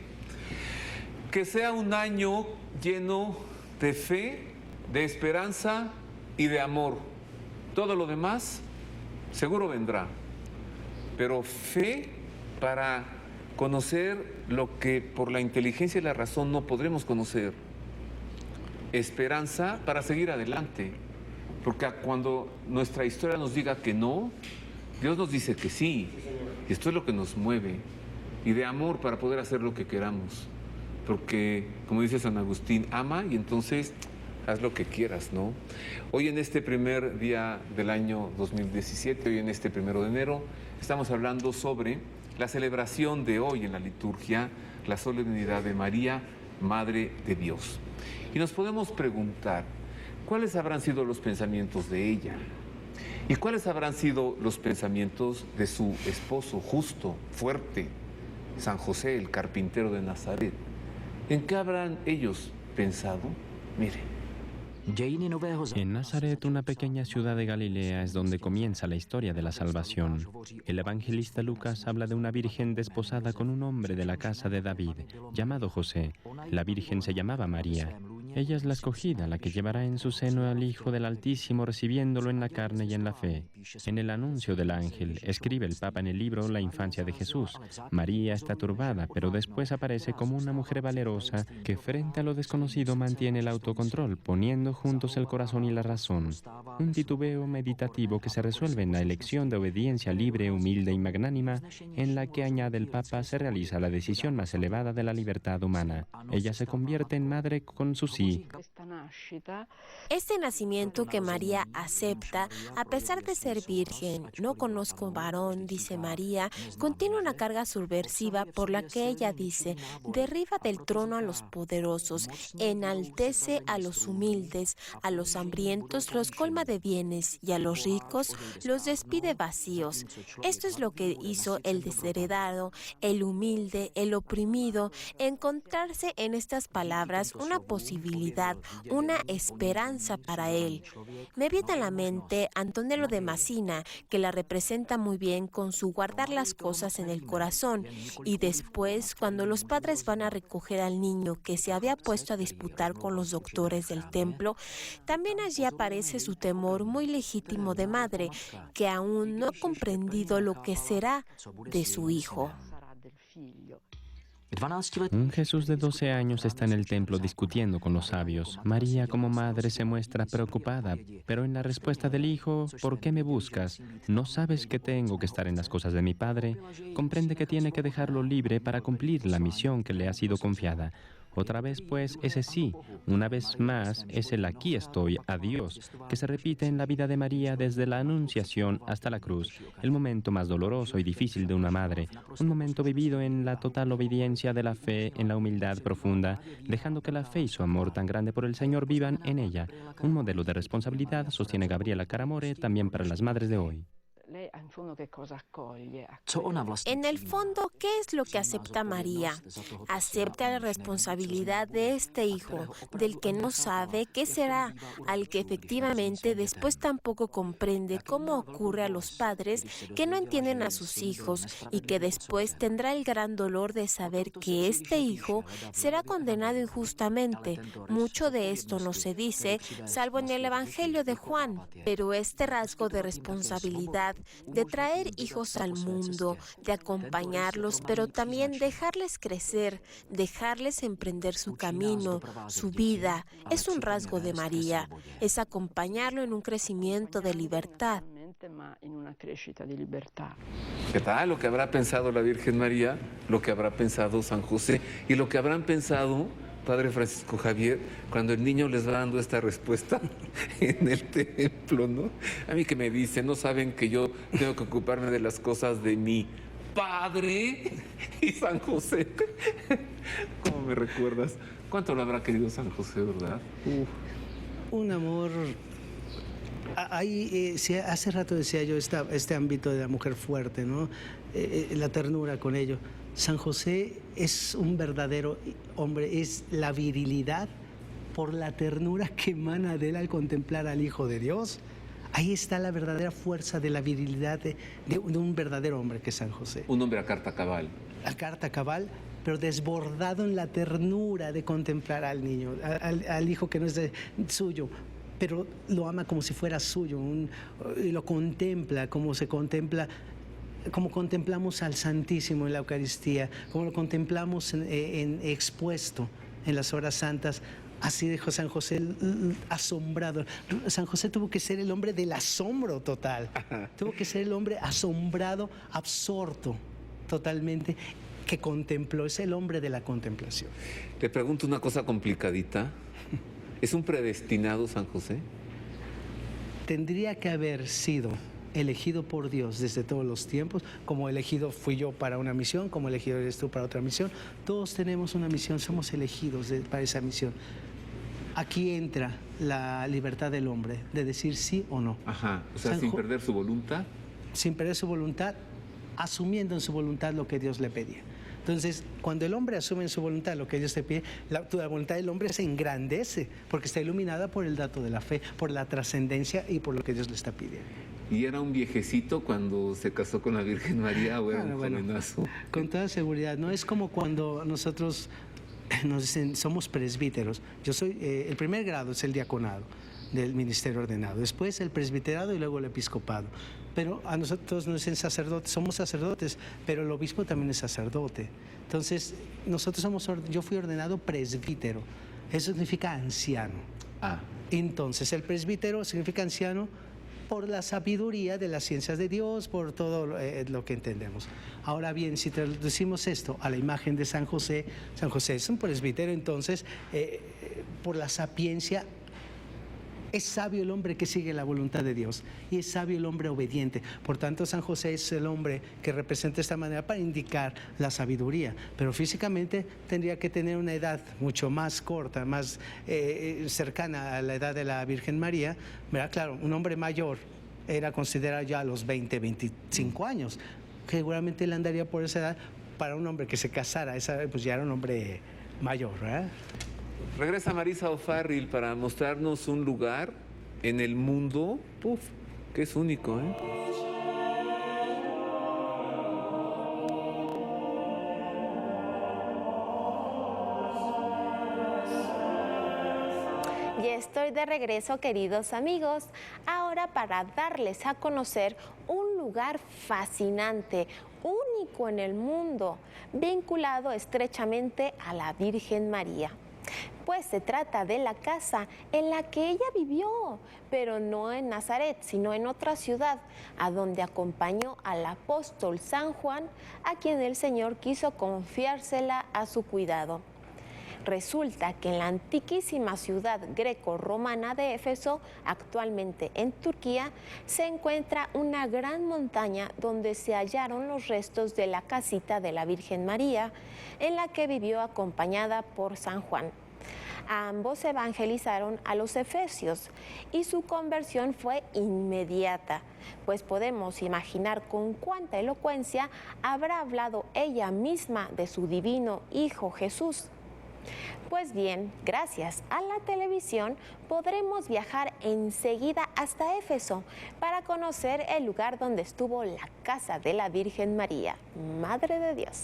Speaker 1: Que sea un año lleno de fe, de esperanza y de amor. Todo lo demás seguro vendrá. Pero fe para conocer lo que por la inteligencia y la razón no podremos conocer. Esperanza para seguir adelante. Porque cuando nuestra historia nos diga que no, Dios nos dice que sí, y esto es lo que nos mueve, y de amor para poder hacer lo que queramos, porque, como dice San Agustín, ama y entonces haz lo que quieras, ¿no? Hoy en este primer día del año 2017, hoy en este 1 de enero, estamos hablando sobre la celebración de hoy en la liturgia, la solemnidad de María, Madre de Dios. Y nos podemos preguntar, ¿cuáles habrán sido los pensamientos de ella? ¿Y cuáles habrán sido los pensamientos de su esposo justo, fuerte, San José, el carpintero de Nazaret? ¿En qué habrán ellos pensado? Miren.
Speaker 5: En Nazaret, una pequeña ciudad de Galilea, es donde comienza la historia de la salvación. El evangelista Lucas habla de una virgen desposada con un hombre de la casa de David, llamado José. La virgen se llamaba María. Ella es la escogida, la que llevará en su seno al Hijo del Altísimo, recibiéndolo en la carne y en la fe. En el anuncio del ángel, escribe el Papa en el libro La infancia de Jesús. María está turbada, pero después aparece como una mujer valerosa que frente a lo desconocido mantiene el autocontrol, poniendo juntos el corazón y la razón. Un titubeo meditativo que se resuelve en la elección de obediencia libre, humilde y magnánima, en la que, añade el Papa, se realiza la decisión más elevada de la libertad humana. Ella se convierte en madre con su sí.
Speaker 2: Este nacimiento que María acepta, a pesar de ser virgen, no conozco varón, dice María, contiene una carga subversiva por la que ella dice, derriba del trono a los poderosos, enaltece a los humildes, a los hambrientos los colma de bienes y a los ricos los despide vacíos. Esto es lo que hizo el desheredado, el humilde, el oprimido, encontrarse en estas palabras una posibilidad, una esperanza para él. Me viene a la mente Antonello de Massina, que la representa muy bien con su guardar las cosas en el corazón, y después, cuando los padres van a recoger al niño que se había puesto a disputar con los doctores del templo, también allí aparece su temor muy legítimo de madre, que aún no ha comprendido lo que será de su hijo.
Speaker 5: Un Jesús de 12 años está en el templo discutiendo con los sabios. María, como madre, se muestra preocupada, pero en la respuesta del hijo, ¿por qué me buscas? ¿No sabes que tengo que estar en las cosas de mi padre? Comprende que tiene que dejarlo libre para cumplir la misión que le ha sido confiada. Otra vez, pues, ese sí, una vez más, es el aquí estoy, a Dios, que se repite en la vida de María desde la Anunciación hasta la cruz, el momento más doloroso y difícil de una madre, un momento vivido en la total obediencia de la fe, en la humildad profunda, dejando que la fe y su amor tan grande por el Señor vivan en ella. Un modelo de responsabilidad, sostiene Gabriela Caramore, también para las madres de hoy.
Speaker 2: En el fondo, ¿qué es lo que acepta María? Acepta la responsabilidad de este hijo, del que no sabe qué será, al que efectivamente después tampoco comprende cómo ocurre a los padres que no entienden a sus hijos y que después tendrá el gran dolor de saber que este hijo será condenado injustamente. Mucho de esto no se dice, salvo en el Evangelio de Juan, pero este rasgo de responsabilidad de traer hijos al mundo, de acompañarlos, pero también dejarles crecer, dejarles emprender su camino, su vida, es un rasgo de María, es acompañarlo en un crecimiento de libertad.
Speaker 1: ¿Qué tal lo que habrá pensado la Virgen María, lo que habrá pensado San José y lo que habrán pensado Padre Francisco Javier, cuando el niño les va dando esta respuesta en el templo, ¿no? A mí que me dicen, no saben que yo tengo que ocuparme de las cosas de mi padre y San José. ¿Cómo me recuerdas? ¿Cuánto lo habrá querido San José, verdad?
Speaker 3: Un amor. Ahí, hace rato decía yo este ámbito de la mujer fuerte, ¿no? La ternura con ello. San José es un verdadero hombre, es la virilidad por la ternura que emana de él al contemplar al Hijo de Dios. Ahí está la verdadera fuerza de la virilidad de un verdadero hombre que es San José.
Speaker 1: Un hombre a carta cabal.
Speaker 3: A carta cabal, pero desbordado en la ternura de contemplar al niño, al hijo que no es suyo, pero lo ama como si fuera suyo, y lo contempla como se contempla, como contemplamos al Santísimo en la Eucaristía, como lo contemplamos expuesto en las horas santas. Así dijo San José, asombrado. San José tuvo que ser el hombre del asombro total. Tuvo que ser el hombre asombrado, absorto totalmente, que contempló. Es el hombre de la contemplación.
Speaker 1: Le pregunto una cosa complicadita. ¿Es un predestinado San José?
Speaker 3: Tendría que haber sido elegido por Dios desde todos los tiempos, como elegido fui yo para una misión, como elegido eres tú para otra misión. Todos tenemos una misión, somos elegidos para esa misión. Aquí entra la libertad del hombre de decir sí o no.
Speaker 1: Ajá, o sea, sin perder su voluntad.
Speaker 3: Sin perder su voluntad, asumiendo en su voluntad lo que Dios le pedía. Entonces, cuando el hombre asume en su voluntad lo que Dios te pide, la voluntad del hombre se engrandece porque está iluminada por el dato de la fe, por la trascendencia y por lo que Dios le está pidiendo.
Speaker 1: ¿Y era un viejecito cuando se casó con la Virgen María o era un jovenazo?
Speaker 3: Con toda seguridad, no es como cuando nosotros nos dicen somos presbíteros. Yo soy, el primer grado es el diaconado del ministerio ordenado, después el presbiterado y luego el episcopado. Pero a nosotros nos dicen sacerdotes, somos sacerdotes, pero el obispo también es sacerdote. Entonces, yo fui ordenado presbítero, eso significa anciano. Entonces, el presbítero significa anciano por la sabiduría de las ciencias de Dios, por todo lo que entendemos. Ahora bien, si traducimos esto a la imagen de San José es un presbítero, entonces, por la sapiencia. Es sabio el hombre que sigue la voluntad de Dios y es sabio el hombre obediente. Por tanto, San José es el hombre que representa de esta manera para indicar la sabiduría. Pero físicamente tendría que tener una edad mucho más corta, más cercana a la edad de la Virgen María. ¿Verdad? Claro, un hombre mayor era considerado ya a los 20, 25 años. Seguramente él andaría por esa edad. Para un hombre que se casara, pues ya era un hombre mayor, ¿verdad?
Speaker 1: Regresa Marisa O'Farrill para mostrarnos un lugar en el mundo, que es único, ¿eh?
Speaker 2: Ya estoy de regreso, queridos amigos, ahora para darles a conocer un lugar fascinante, único en el mundo, vinculado estrechamente a la Virgen María. Pues se trata de la casa en la que ella vivió, pero no en Nazaret, sino en otra ciudad, a donde acompañó al apóstol San Juan, a quien el Señor quiso confiársela a su cuidado. Resulta que en la antiquísima ciudad greco-romana de Éfeso, actualmente en Turquía, se encuentra una gran montaña donde se hallaron los restos de la casita de la Virgen María, en la que vivió acompañada por San Juan. Ambos evangelizaron a los efesios y su conversión fue inmediata, pues podemos imaginar con cuánta elocuencia habrá hablado ella misma de su divino Hijo Jesús. Pues bien, gracias a la televisión podremos viajar enseguida hasta Éfeso para conocer el lugar donde estuvo la casa de la Virgen María, Madre de Dios.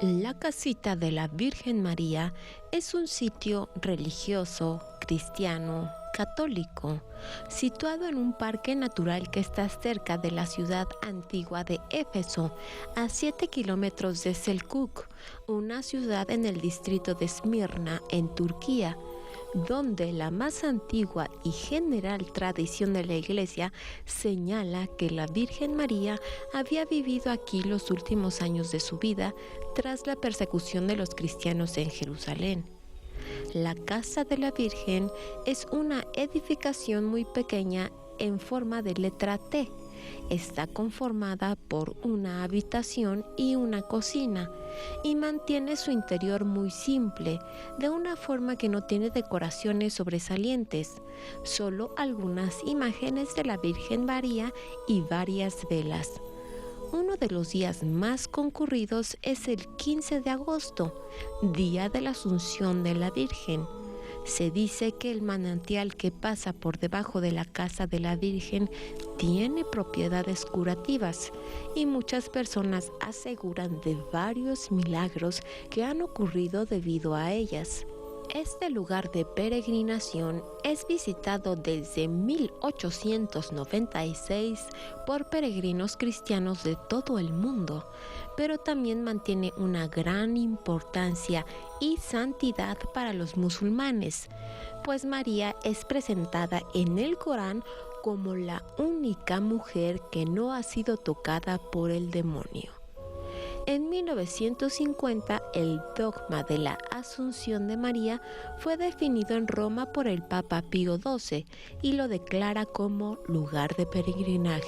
Speaker 2: La casita de la Virgen María es un sitio religioso, cristiano, católico, situado en un parque natural que está cerca de la ciudad antigua de Éfeso, a 7 kilómetros de Selçuk, una ciudad en el distrito de Esmirna, en Turquía, donde la más antigua y general tradición de la Iglesia señala que la Virgen María había vivido aquí los últimos años de su vida tras la persecución de los cristianos en Jerusalén. La casa de la Virgen es una edificación muy pequeña en forma de letra T. Está conformada por una habitación y una cocina y mantiene su interior muy simple, de una forma que no tiene decoraciones sobresalientes, solo algunas imágenes de la Virgen María y varias velas. Uno de los días más concurridos es el 15 de agosto, día de la Asunción de la Virgen. Se dice que el manantial que pasa por debajo de la casa de la Virgen tiene propiedades curativas y muchas personas aseguran de varios milagros que han ocurrido debido a ellas. Este lugar de peregrinación es visitado desde 1896 por peregrinos cristianos de todo el mundo, pero también mantiene una gran importancia y santidad para los musulmanes, pues María es presentada en el Corán como la única mujer que no ha sido tocada por el demonio. En 1950, el dogma de la Asunción de María fue definido en Roma por el Papa Pío XII y lo declara como lugar de peregrinaje.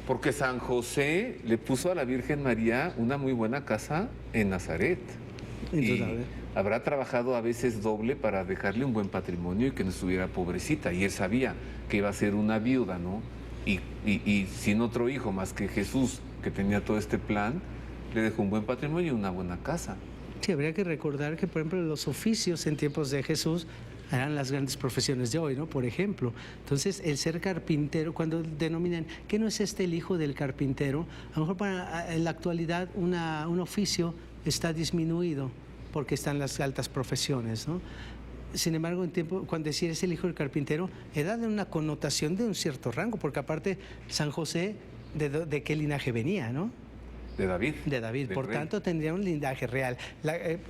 Speaker 1: Porque San José le puso a la Virgen María una muy buena casa en Nazaret. Y habrá trabajado a veces doble para dejarle un buen patrimonio y que no estuviera pobrecita. Y él sabía que iba a ser una viuda, ¿no? Y sin otro hijo más que Jesús, que tenía todo este plan, le dejó un buen patrimonio y una buena casa.
Speaker 3: Sí, habría que recordar que, por ejemplo, los oficios en tiempos de Jesús eran las grandes profesiones de hoy, ¿no? Por ejemplo, entonces el ser carpintero, cuando denominan que no es este el hijo del carpintero, a lo mejor en la actualidad un oficio está disminuido porque están las altas profesiones, ¿no? Sin embargo, cuando decir es el hijo del carpintero, era de una connotación de un cierto rango, porque aparte San José, ¿de qué linaje venía, no?
Speaker 1: De David.
Speaker 3: De David, por tanto tendría un linaje real.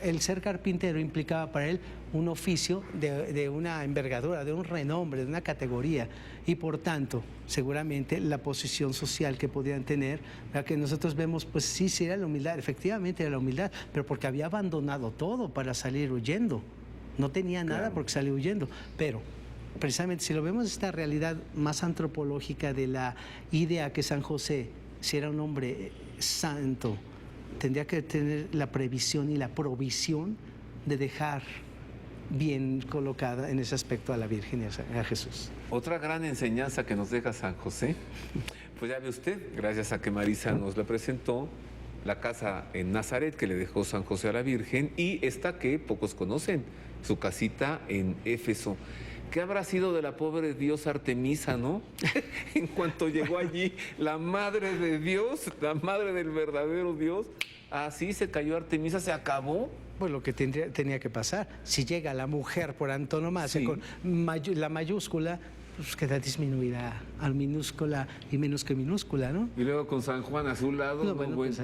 Speaker 3: El ser carpintero implicaba para él un oficio de una envergadura, de un renombre, de una categoría, y por tanto, seguramente la posición social que podían tener, la que nosotros vemos, pues sí era la humildad, efectivamente era la humildad, pero porque había abandonado todo para salir huyendo. No tenía nada porque salió huyendo, pero precisamente si lo vemos esta realidad más antropológica de la idea que San José, si era un hombre santo, tendría que tener la previsión y la provisión de dejar bien colocada en ese aspecto a la Virgen y a Jesús.
Speaker 1: Otra gran enseñanza que nos deja San José, pues ya ve usted, gracias a que Marisa nos la presentó, la casa en Nazaret que le dejó San José a la Virgen y esta que pocos conocen, su casita en Éfeso. ¿Qué habrá sido de la pobre diosa Artemisa, no? En cuanto llegó allí la madre de Dios, la madre del verdadero Dios, así se cayó Artemisa, se acabó.
Speaker 3: Pues lo que tenía que pasar, si llega la mujer por antonomasia, sí, con la mayúscula, pues queda disminuida al minúscula y menos que minúscula, ¿no?
Speaker 1: Y luego con San Juan a su lado.
Speaker 3: No, bueno, pues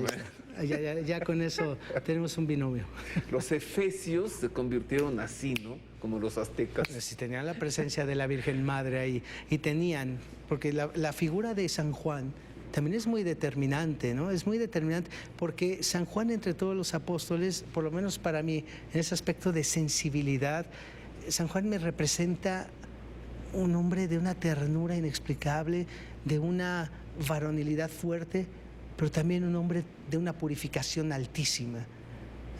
Speaker 3: ya con eso tenemos un binomio.
Speaker 1: Los efesios se convirtieron así, ¿no? Como los aztecas.
Speaker 3: Si tenían la presencia de la Virgen Madre ahí, y tenían, porque la figura de San Juan también es muy determinante, ¿no? Es muy determinante porque San Juan, entre todos los apóstoles, por lo menos para mí, en ese aspecto de sensibilidad, San Juan me representa un hombre de una ternura inexplicable, de una varonilidad fuerte, pero también un hombre de una purificación altísima,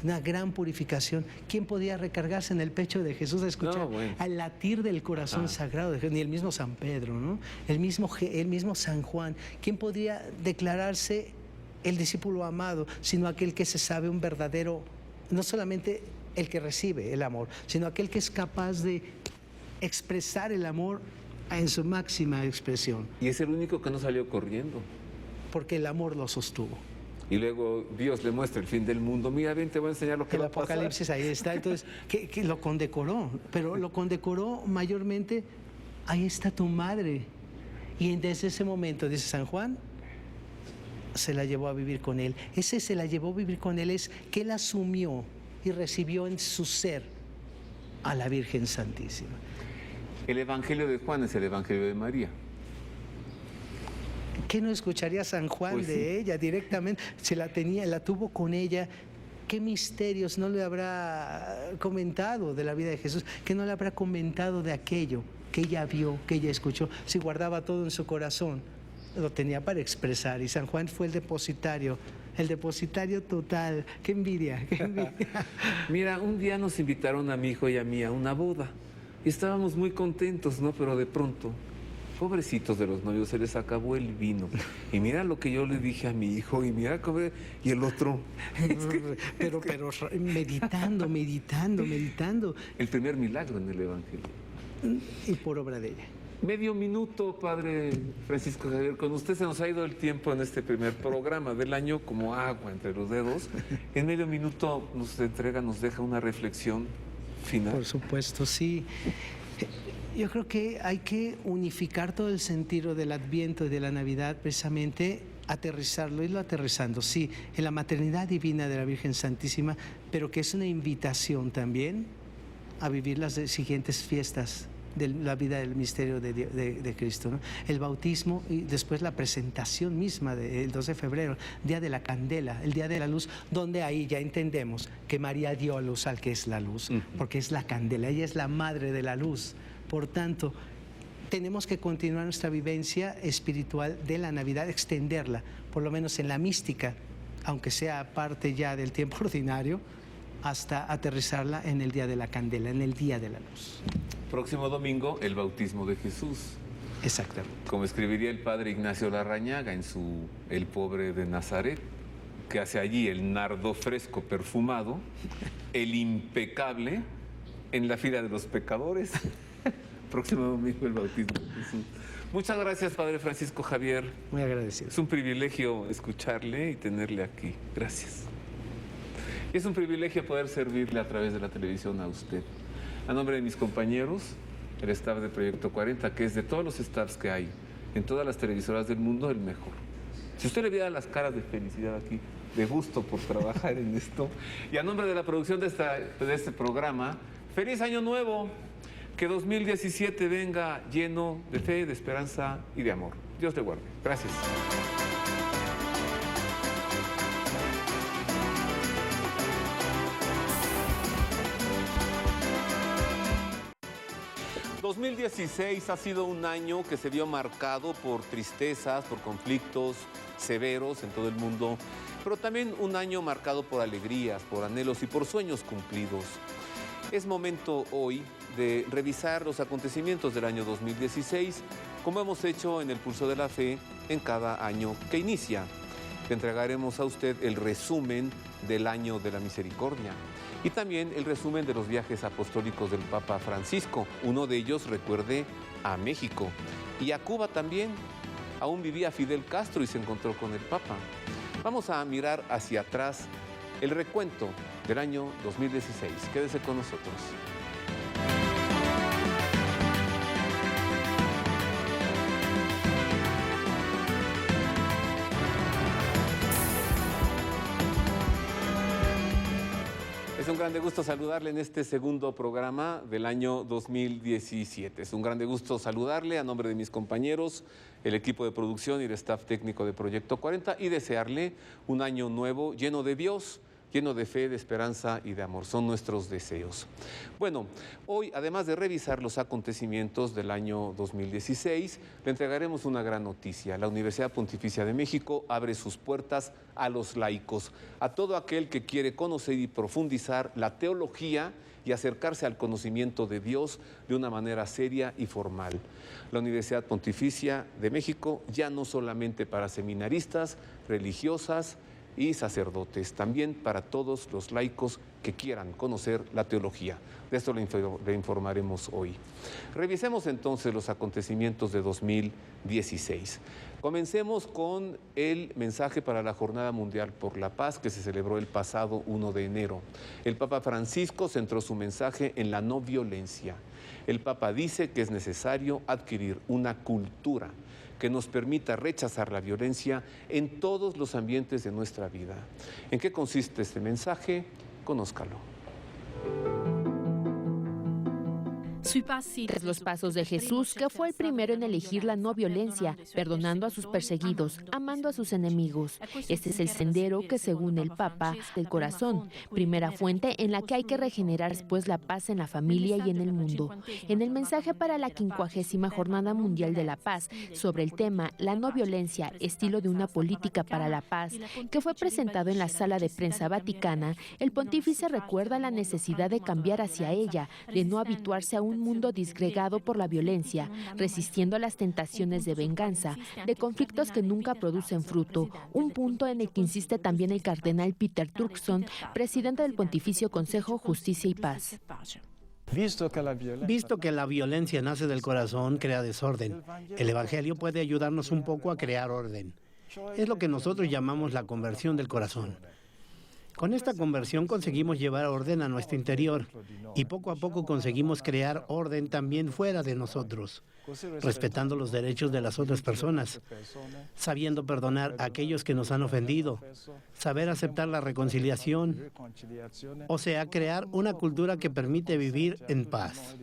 Speaker 3: una gran purificación. ¿Quién podía recargarse en el pecho de Jesús a escuchar al latir del corazón sagrado de Jesús? Ni el mismo San Pedro, ¿no? El mismo San Juan. ¿Quién podría declararse el discípulo amado, sino aquel que se sabe un verdadero, no solamente el que recibe el amor, sino aquel que es capaz de expresar el amor en su máxima expresión?
Speaker 1: Y es el único que no salió corriendo.
Speaker 3: Porque el amor lo sostuvo.
Speaker 1: Y luego Dios le muestra el fin del mundo. Mira, bien, te voy a enseñar lo que va a pasar.
Speaker 3: El Apocalipsis ahí está. Entonces, que lo condecoró, pero lo condecoró mayormente, ahí está tu madre. Y desde ese momento, dice San Juan, se la llevó a vivir con él. Ese se la llevó a vivir con él es que él asumió y recibió en su ser a la Virgen Santísima.
Speaker 1: El Evangelio de Juan es el Evangelio de María.
Speaker 3: ¿Qué no escucharía San Juan pues de ella directamente? Se la tuvo con ella. ¿Qué misterios no le habrá comentado de la vida de Jesús? ¿Qué no le habrá comentado de aquello que ella vio, que ella escuchó? Si guardaba todo en su corazón, lo tenía para expresar. Y San Juan fue el depositario total. ¡Qué envidia! ¡Qué envidia!
Speaker 1: Mira, un día nos invitaron a mi hijo y a mí a una boda. Y estábamos muy contentos, ¿no? Pero de pronto, pobrecitos de los novios, se les acabó el vino. Y mira lo que yo le dije a mi hijo, y mira cómo... Y el otro...
Speaker 3: pero meditando.
Speaker 1: El primer milagro en el Evangelio.
Speaker 3: Y por obra de ella.
Speaker 1: Medio minuto, Padre Francisco Javier. Con usted se nos ha ido el tiempo en este primer programa del año como agua entre los dedos. En medio minuto nos deja una reflexión final.
Speaker 3: Por supuesto, sí. Yo creo que hay que unificar todo el sentido del Adviento y de la Navidad, precisamente irlo aterrizando, sí, en la maternidad divina de la Virgen Santísima, pero que es una invitación también a vivir las siguientes fiestas de la vida del misterio de Cristo, ¿no? El bautismo y después la presentación misma del 12 de febrero, Día de la Candela, el Día de la Luz, donde ahí ya entendemos que María dio a luz al que es la luz, porque es la candela, ella es la madre de la luz. Por tanto, tenemos que continuar nuestra vivencia espiritual de la Navidad, extenderla, por lo menos en la mística, aunque sea parte ya del tiempo ordinario, hasta aterrizarla en el Día de la Candela, en el Día de la Luz.
Speaker 1: Próximo domingo, el bautismo de Jesús.
Speaker 3: Exactamente.
Speaker 1: Como escribiría el padre Ignacio Larrañaga en su El pobre de Nazaret, que hace allí el nardo fresco perfumado, el impecable en la fila de los pecadores. Próximo domingo, el bautismo de Jesús. Muchas gracias, Padre Francisco Javier.
Speaker 3: Muy agradecido.
Speaker 1: Es un privilegio escucharle y tenerle aquí. Gracias. Y es un privilegio poder servirle a través de la televisión a usted. A nombre de mis compañeros, el staff de Proyecto 40, que es de todos los staffs que hay en todas las televisoras del mundo, el mejor. Si usted le viera las caras de felicidad aquí, de gusto por trabajar en esto. Y a nombre de la producción de este programa, ¡feliz Año Nuevo! Que 2017 venga lleno de fe, de esperanza y de amor. Dios te guarde. Gracias. ...2016 ha sido un año que se vio marcado por tristezas, por conflictos severos en todo el mundo, pero también un año marcado por alegrías, por anhelos y por sueños cumplidos. Es momento hoy de revisar los acontecimientos del año 2016, como hemos hecho en el Pulso de la Fe en cada año que inicia. Le entregaremos a usted el resumen del Año de la Misericordia y también el resumen de los viajes apostólicos del Papa Francisco. Uno de ellos, recuerde, a México y a Cuba también. Aún vivía Fidel Castro y se encontró con el Papa. Vamos a mirar hacia atrás el recuento del año 2016. Quédese con nosotros. Es un grande gusto saludarle en este segundo programa del año 2017. Es un grande gusto saludarle a nombre de mis compañeros, el equipo de producción y el staff técnico de Proyecto 40 y desearle un año nuevo lleno de Dios, lleno de fe, de esperanza y de amor. Son nuestros deseos. Bueno, hoy, además de revisar los acontecimientos del año 2016, le entregaremos una gran noticia. La Universidad Pontificia de México abre sus puertas a los laicos, a todo aquel que quiere conocer y profundizar la teología y acercarse al conocimiento de Dios de una manera seria y formal. La Universidad Pontificia de México ya no solamente para seminaristas, religiosas y sacerdotes, también para todos los laicos que quieran conocer la teología. De esto le informaremos hoy. Revisemos entonces los acontecimientos de 2016. Comencemos con el mensaje para la Jornada Mundial por la Paz que se celebró el pasado 1 de enero. El Papa Francisco centró su mensaje en la no violencia. El Papa dice que es necesario adquirir una cultura que nos permita rechazar la violencia en todos los ambientes de nuestra vida. ¿En qué consiste este mensaje? Conózcalo.
Speaker 6: Los pasos de Jesús, que fue el primero en elegir la no violencia, perdonando a sus perseguidos, amando a sus enemigos. Este es el sendero que, según el Papa, del corazón, primera fuente en la que hay que regenerar después la paz en la familia y en el mundo. En el mensaje para la 50ª Jornada Mundial de la Paz, sobre el tema La no violencia, estilo de una política para la paz, que fue presentado en la Sala de Prensa Vaticana, el pontífice recuerda la necesidad de cambiar hacia ella, de no habituarse a un mundo disgregado por la violencia, resistiendo a las tentaciones de venganza, de conflictos que nunca producen fruto, un punto en el que insiste también el cardenal Peter Turkson, presidente del Pontificio Consejo Justicia y Paz.
Speaker 7: Visto que la violencia nace del corazón, crea desorden. El Evangelio puede ayudarnos un poco a crear orden. Es lo que nosotros llamamos la conversión del corazón. Con esta conversión conseguimos llevar orden a nuestro interior y poco a poco conseguimos crear orden también fuera de nosotros, respetando los derechos de las otras personas, sabiendo perdonar a aquellos que nos han ofendido, saber aceptar la reconciliación, o sea, crear una cultura que permite vivir en paz.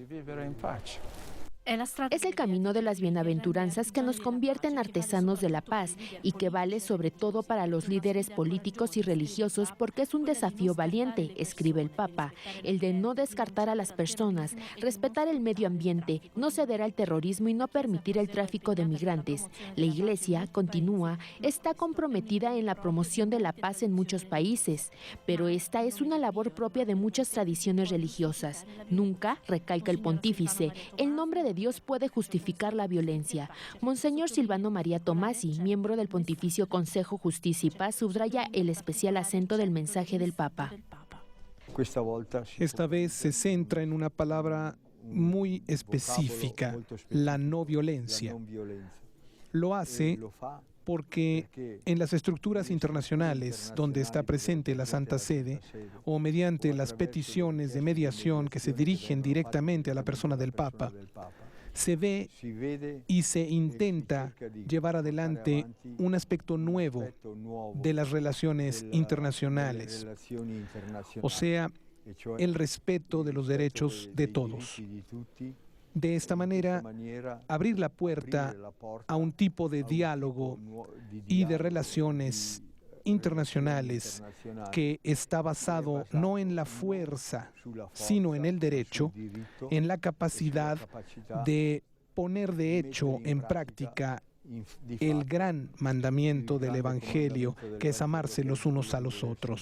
Speaker 6: Es el camino de las bienaventuranzas que nos convierte en artesanos de la paz y que vale sobre todo para los líderes políticos y religiosos porque es un desafío valiente, escribe el Papa, el de no descartar a las personas, respetar el medio ambiente, no ceder al terrorismo y no permitir el tráfico de migrantes. La Iglesia, continúa, está comprometida en la promoción de la paz en muchos países, pero esta es una labor propia de muchas tradiciones religiosas. Nunca, recalca el pontífice, el nombre de Dios puede justificar la violencia. Monseñor Silvano María Tomasi, miembro del Pontificio Consejo Justicia y Paz, subraya el especial acento del mensaje del Papa.
Speaker 4: Esta vez se centra en una palabra muy específica, la no violencia. Lo hace porque en las estructuras internacionales donde está presente la Santa Sede o mediante las peticiones de mediación que se dirigen directamente a la persona del Papa, se ve y se intenta llevar adelante un aspecto nuevo de las relaciones internacionales, o sea, el respeto de los derechos de todos. De esta manera, abrir la puerta a un tipo de diálogo y de relaciones internacionales que está basado no en la fuerza, sino en el derecho, en la capacidad de poner de hecho en práctica el gran mandamiento del Evangelio, que es amarse los unos a los otros.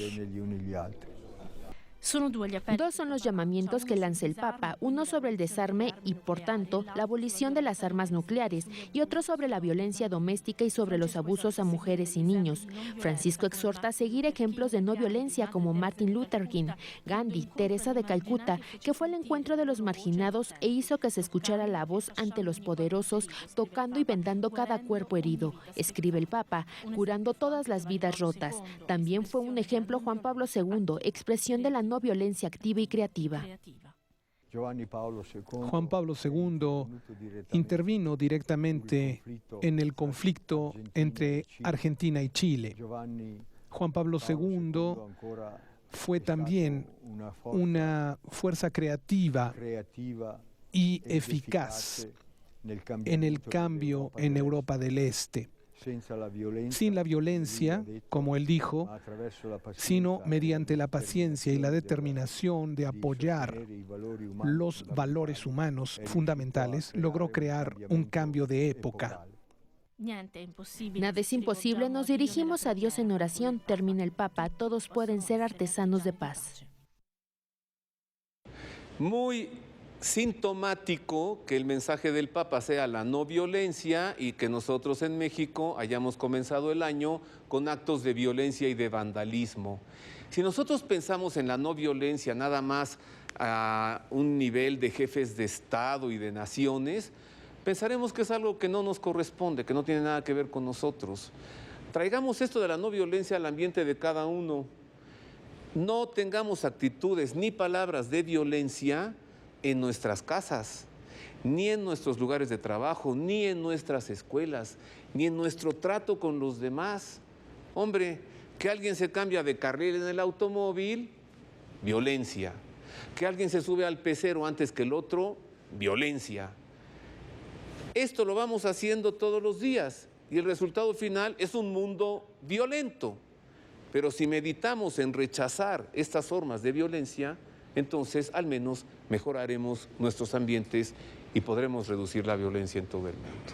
Speaker 6: Dos son los llamamientos que lanza el Papa, uno sobre el desarme y, por tanto, la abolición de las armas nucleares, y otro sobre la violencia doméstica y sobre los abusos a mujeres y niños. Francisco exhorta a seguir ejemplos de no violencia como Martin Luther King, Gandhi, Teresa de Calcuta, que fue el encuentro de los marginados e hizo que se escuchara la voz ante los poderosos, tocando y vendando cada cuerpo herido, escribe el Papa, curando todas las vidas rotas. También fue un ejemplo Juan Pablo II, expresión de la no violencia activa y creativa.
Speaker 4: Juan Pablo II intervino directamente en el conflicto entre Argentina y Chile. Juan Pablo II fue también una fuerza creativa y eficaz en el cambio en Europa del Este. Sin la violencia, como él dijo, sino mediante la paciencia y la determinación de apoyar los valores humanos fundamentales, logró crear un cambio de época.
Speaker 6: Nada es imposible, nos dirigimos a Dios en oración, termina el Papa, todos pueden ser artesanos de paz.
Speaker 1: Muy sintomático que el mensaje del Papa sea la no violencia y que nosotros en México hayamos comenzado el año con actos de violencia y de vandalismo. Si nosotros pensamos en la no violencia nada más a un nivel de jefes de Estado y de naciones, pensaremos que es algo que no nos corresponde, que no tiene nada que ver con nosotros. Traigamos esto de la no violencia al ambiente de cada uno. No tengamos actitudes ni palabras de violencia en nuestras casas, ni en nuestros lugares de trabajo, ni en nuestras escuelas, ni en nuestro trato con los demás. Hombre, que alguien se cambia de carril en el automóvil, violencia. Que alguien se sube al pecero antes que el otro, violencia. Esto lo vamos haciendo todos los días y el resultado final es un mundo violento. Pero si meditamos en rechazar estas formas de violencia, entonces al menos mejoraremos nuestros ambientes y podremos reducir la violencia en todo el mundo.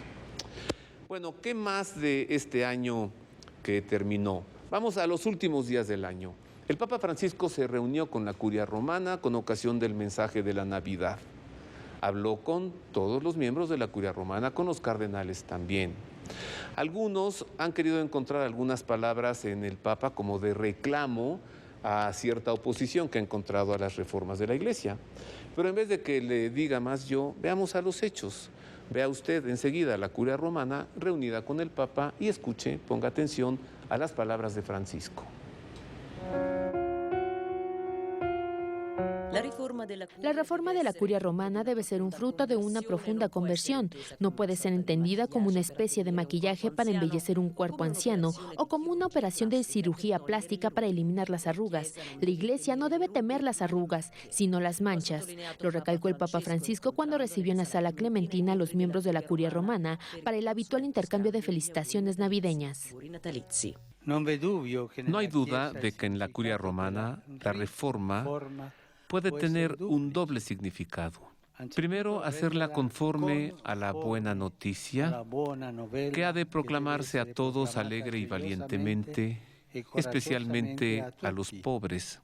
Speaker 1: Bueno, ¿qué más de este año que terminó? Vamos a los últimos días del año. El Papa Francisco se reunió con la Curia Romana con ocasión del mensaje de la Navidad. Habló con todos los miembros de la Curia Romana, con los cardenales también. Algunos han querido encontrar algunas palabras en el Papa como de reclamo a cierta oposición que ha encontrado a las reformas de la Iglesia. Pero en vez de que le diga más yo, veamos a los hechos. Vea usted enseguida la Curia Romana reunida con el Papa y escuche, ponga atención a las palabras de Francisco.
Speaker 6: La reforma de la curia romana debe ser un fruto de una profunda conversión. No puede ser entendida como una especie de maquillaje para embellecer un cuerpo anciano o como una operación de cirugía plástica para eliminar las arrugas. La Iglesia no debe temer las arrugas, sino las manchas. Lo recalcó el Papa Francisco cuando recibió en la Sala Clementina a los miembros de la curia romana para el habitual intercambio de felicitaciones navideñas.
Speaker 1: No hay duda de que en la curia romana la reforma puede tener un doble significado. Primero, hacerla conforme a la buena noticia que ha de proclamarse a todos alegre y valientemente, especialmente a los pobres,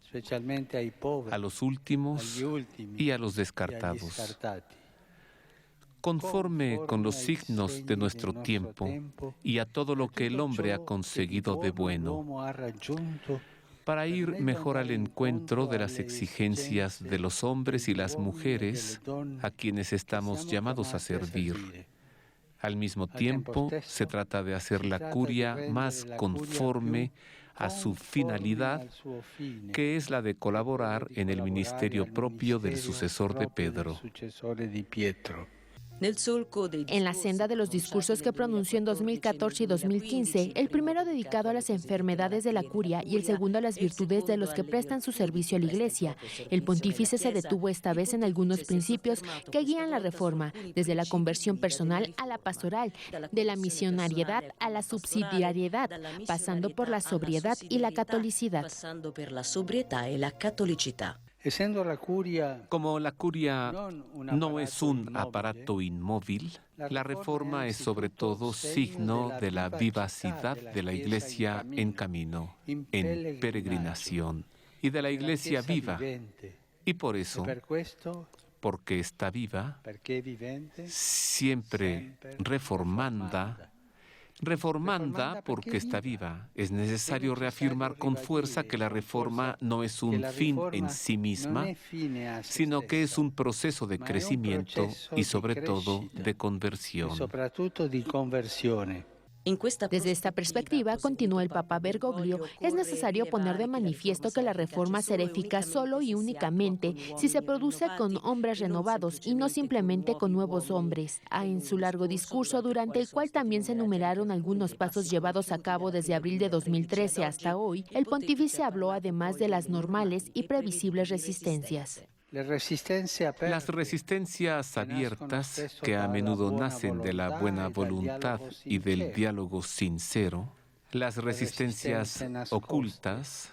Speaker 1: a los últimos y a los descartados. Conforme con los signos de nuestro tiempo y a todo lo que el hombre ha conseguido de bueno, para ir mejor al encuentro de las exigencias de los hombres y las mujeres a quienes estamos llamados a servir. Al mismo tiempo, se trata de hacer la curia más conforme a su finalidad, que es la de colaborar en el ministerio propio del sucesor de Pedro.
Speaker 6: En la senda de los discursos que pronunció en 2014 y 2015, el primero dedicado a las enfermedades de la curia y el segundo a las virtudes de los que prestan su servicio a la Iglesia, el pontífice se detuvo esta vez en algunos principios que guían la reforma, desde la conversión personal a la pastoral, de la misionariedad a la subsidiariedad, pasando por la sobriedad y la catolicidad.
Speaker 1: Como la curia no es un aparato inmóvil, la reforma es sobre todo signo de la vivacidad de la Iglesia en camino, en peregrinación, y de la Iglesia viva. Y por eso, porque está viva, siempre reformanda porque está viva. Es necesario reafirmar con fuerza que la reforma no es un fin en sí misma, sino que es un proceso de crecimiento y sobre todo de conversión.
Speaker 6: Desde esta perspectiva, continuó el Papa Bergoglio, es necesario poner de manifiesto que la reforma será eficaz solo y únicamente si se produce con hombres renovados y no simplemente con nuevos hombres. En su largo discurso, durante el cual también se enumeraron algunos pasos llevados a cabo desde abril de 2013 hasta hoy, el pontífice habló además de las normales y previsibles resistencias.
Speaker 1: Las resistencias abiertas, que a menudo nacen de la buena voluntad y del diálogo sincero, las resistencias ocultas,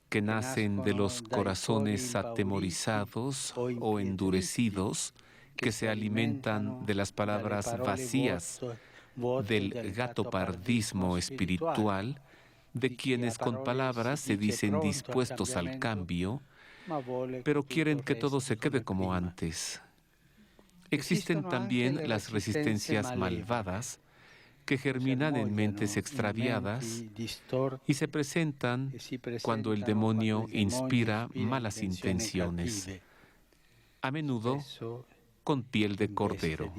Speaker 1: que nacen de los corazones atemorizados o endurecidos, que se alimentan de las palabras vacías, del gatopardismo espiritual, de quienes con palabras se dicen dispuestos al cambio, pero quieren que todo se quede como antes. Existen también las resistencias malvadas que germinan en mentes extraviadas y se presentan cuando el demonio inspira malas intenciones, a menudo con piel de cordero.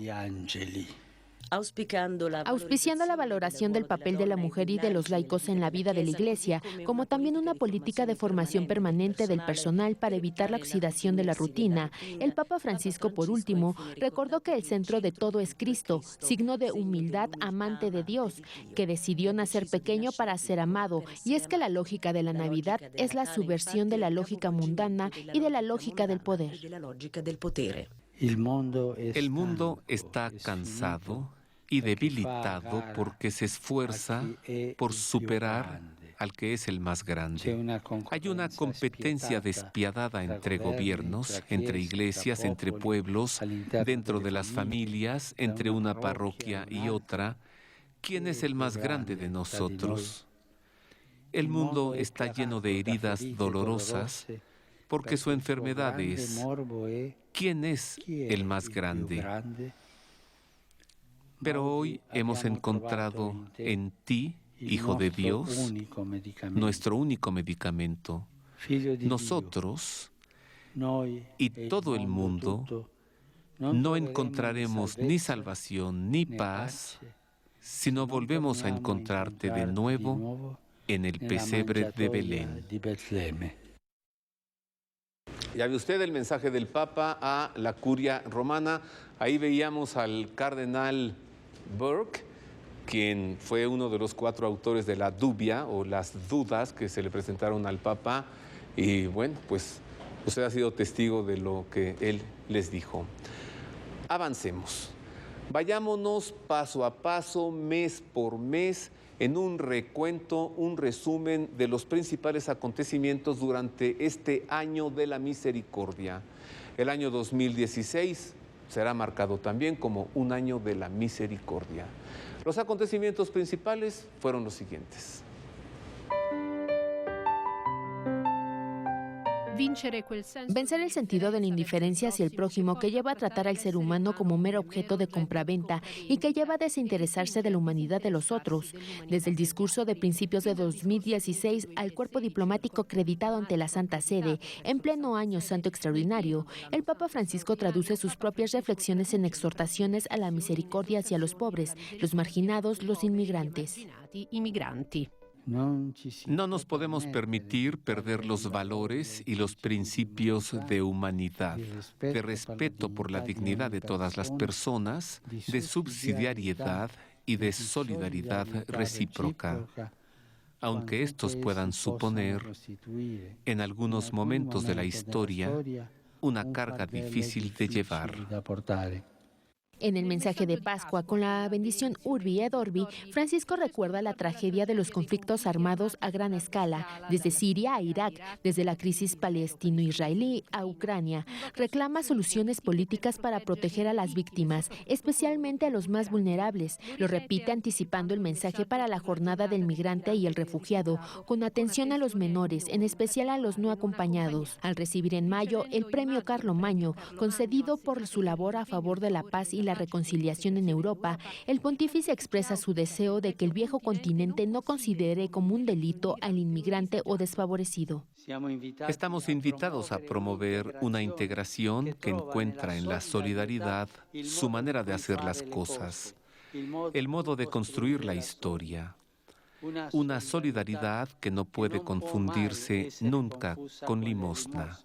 Speaker 6: Auspiciando la valoración del papel de la mujer y de los laicos en la vida de la Iglesia, como también una política de formación permanente del personal para evitar la oxidación de la rutina, el Papa Francisco, por último, recordó que el centro de todo es Cristo, signo de humildad amante de Dios, que decidió nacer pequeño para ser amado, y es que la lógica de la Navidad es la subversión de la lógica mundana y de la lógica del poder.
Speaker 1: El mundo está cansado y debilitado porque se esfuerza por superar al que es el más grande. Hay una competencia despiadada entre gobiernos, entre iglesias, entre pueblos, dentro de las familias, entre una parroquia y otra. ¿Quién es el más grande de nosotros? El mundo está lleno de heridas dolorosas porque su enfermedad es: ¿quién es el más grande? Pero hoy hemos encontrado en ti, Hijo de Dios, nuestro único medicamento. Nosotros y todo el mundo no encontraremos ni salvación ni paz si no volvemos a encontrarte de nuevo en el pesebre de Belén. Ya ve usted el mensaje del Papa a la Curia Romana. Ahí veíamos al cardenal Burke, quien fue uno de los 4 autores de la dubia o las dudas que se le presentaron al Papa. Y bueno, pues usted ha sido testigo de lo que él les dijo. Avancemos. Vayámonos paso a paso, mes por mes, en un recuento, un resumen de los principales acontecimientos durante este año de la misericordia. El año 2016 será marcado también como un año de la misericordia. Los acontecimientos principales fueron los siguientes.
Speaker 6: Vencer el sentido de la indiferencia hacia el prójimo que lleva a tratar al ser humano como mero objeto de compraventa y que lleva a desinteresarse de la humanidad de los otros. Desde el discurso de principios de 2016 al cuerpo diplomático acreditado ante la Santa Sede, en pleno Año Santo Extraordinario, el Papa Francisco traduce sus propias reflexiones en exhortaciones a la misericordia hacia los pobres, los marginados, los inmigrantes.
Speaker 1: No nos podemos permitir perder los valores y los principios de humanidad, de respeto por la dignidad de todas las personas, de subsidiariedad y de solidaridad recíproca, aunque estos puedan suponer, en algunos momentos de la historia, una carga difícil de llevar.
Speaker 6: En el mensaje de Pascua, con la bendición Urbi et Orbi, Francisco recuerda la tragedia de los conflictos armados a gran escala, desde Siria a Irak, desde la crisis palestino-israelí a Ucrania. Reclama soluciones políticas para proteger a las víctimas, especialmente a los más vulnerables. Lo repite anticipando el mensaje para la jornada del migrante y el refugiado, con atención a los menores, en especial a los no acompañados. Al recibir en mayo el premio Carlomagno, concedido por su labor a favor de la paz y la reconciliación en Europa, el pontífice expresa su deseo de que el viejo continente no considere como un delito al inmigrante o desfavorecido.
Speaker 1: Estamos invitados a promover una integración que encuentra en la solidaridad su manera de hacer las cosas, el modo de construir la historia. Una solidaridad que no puede confundirse nunca con limosna,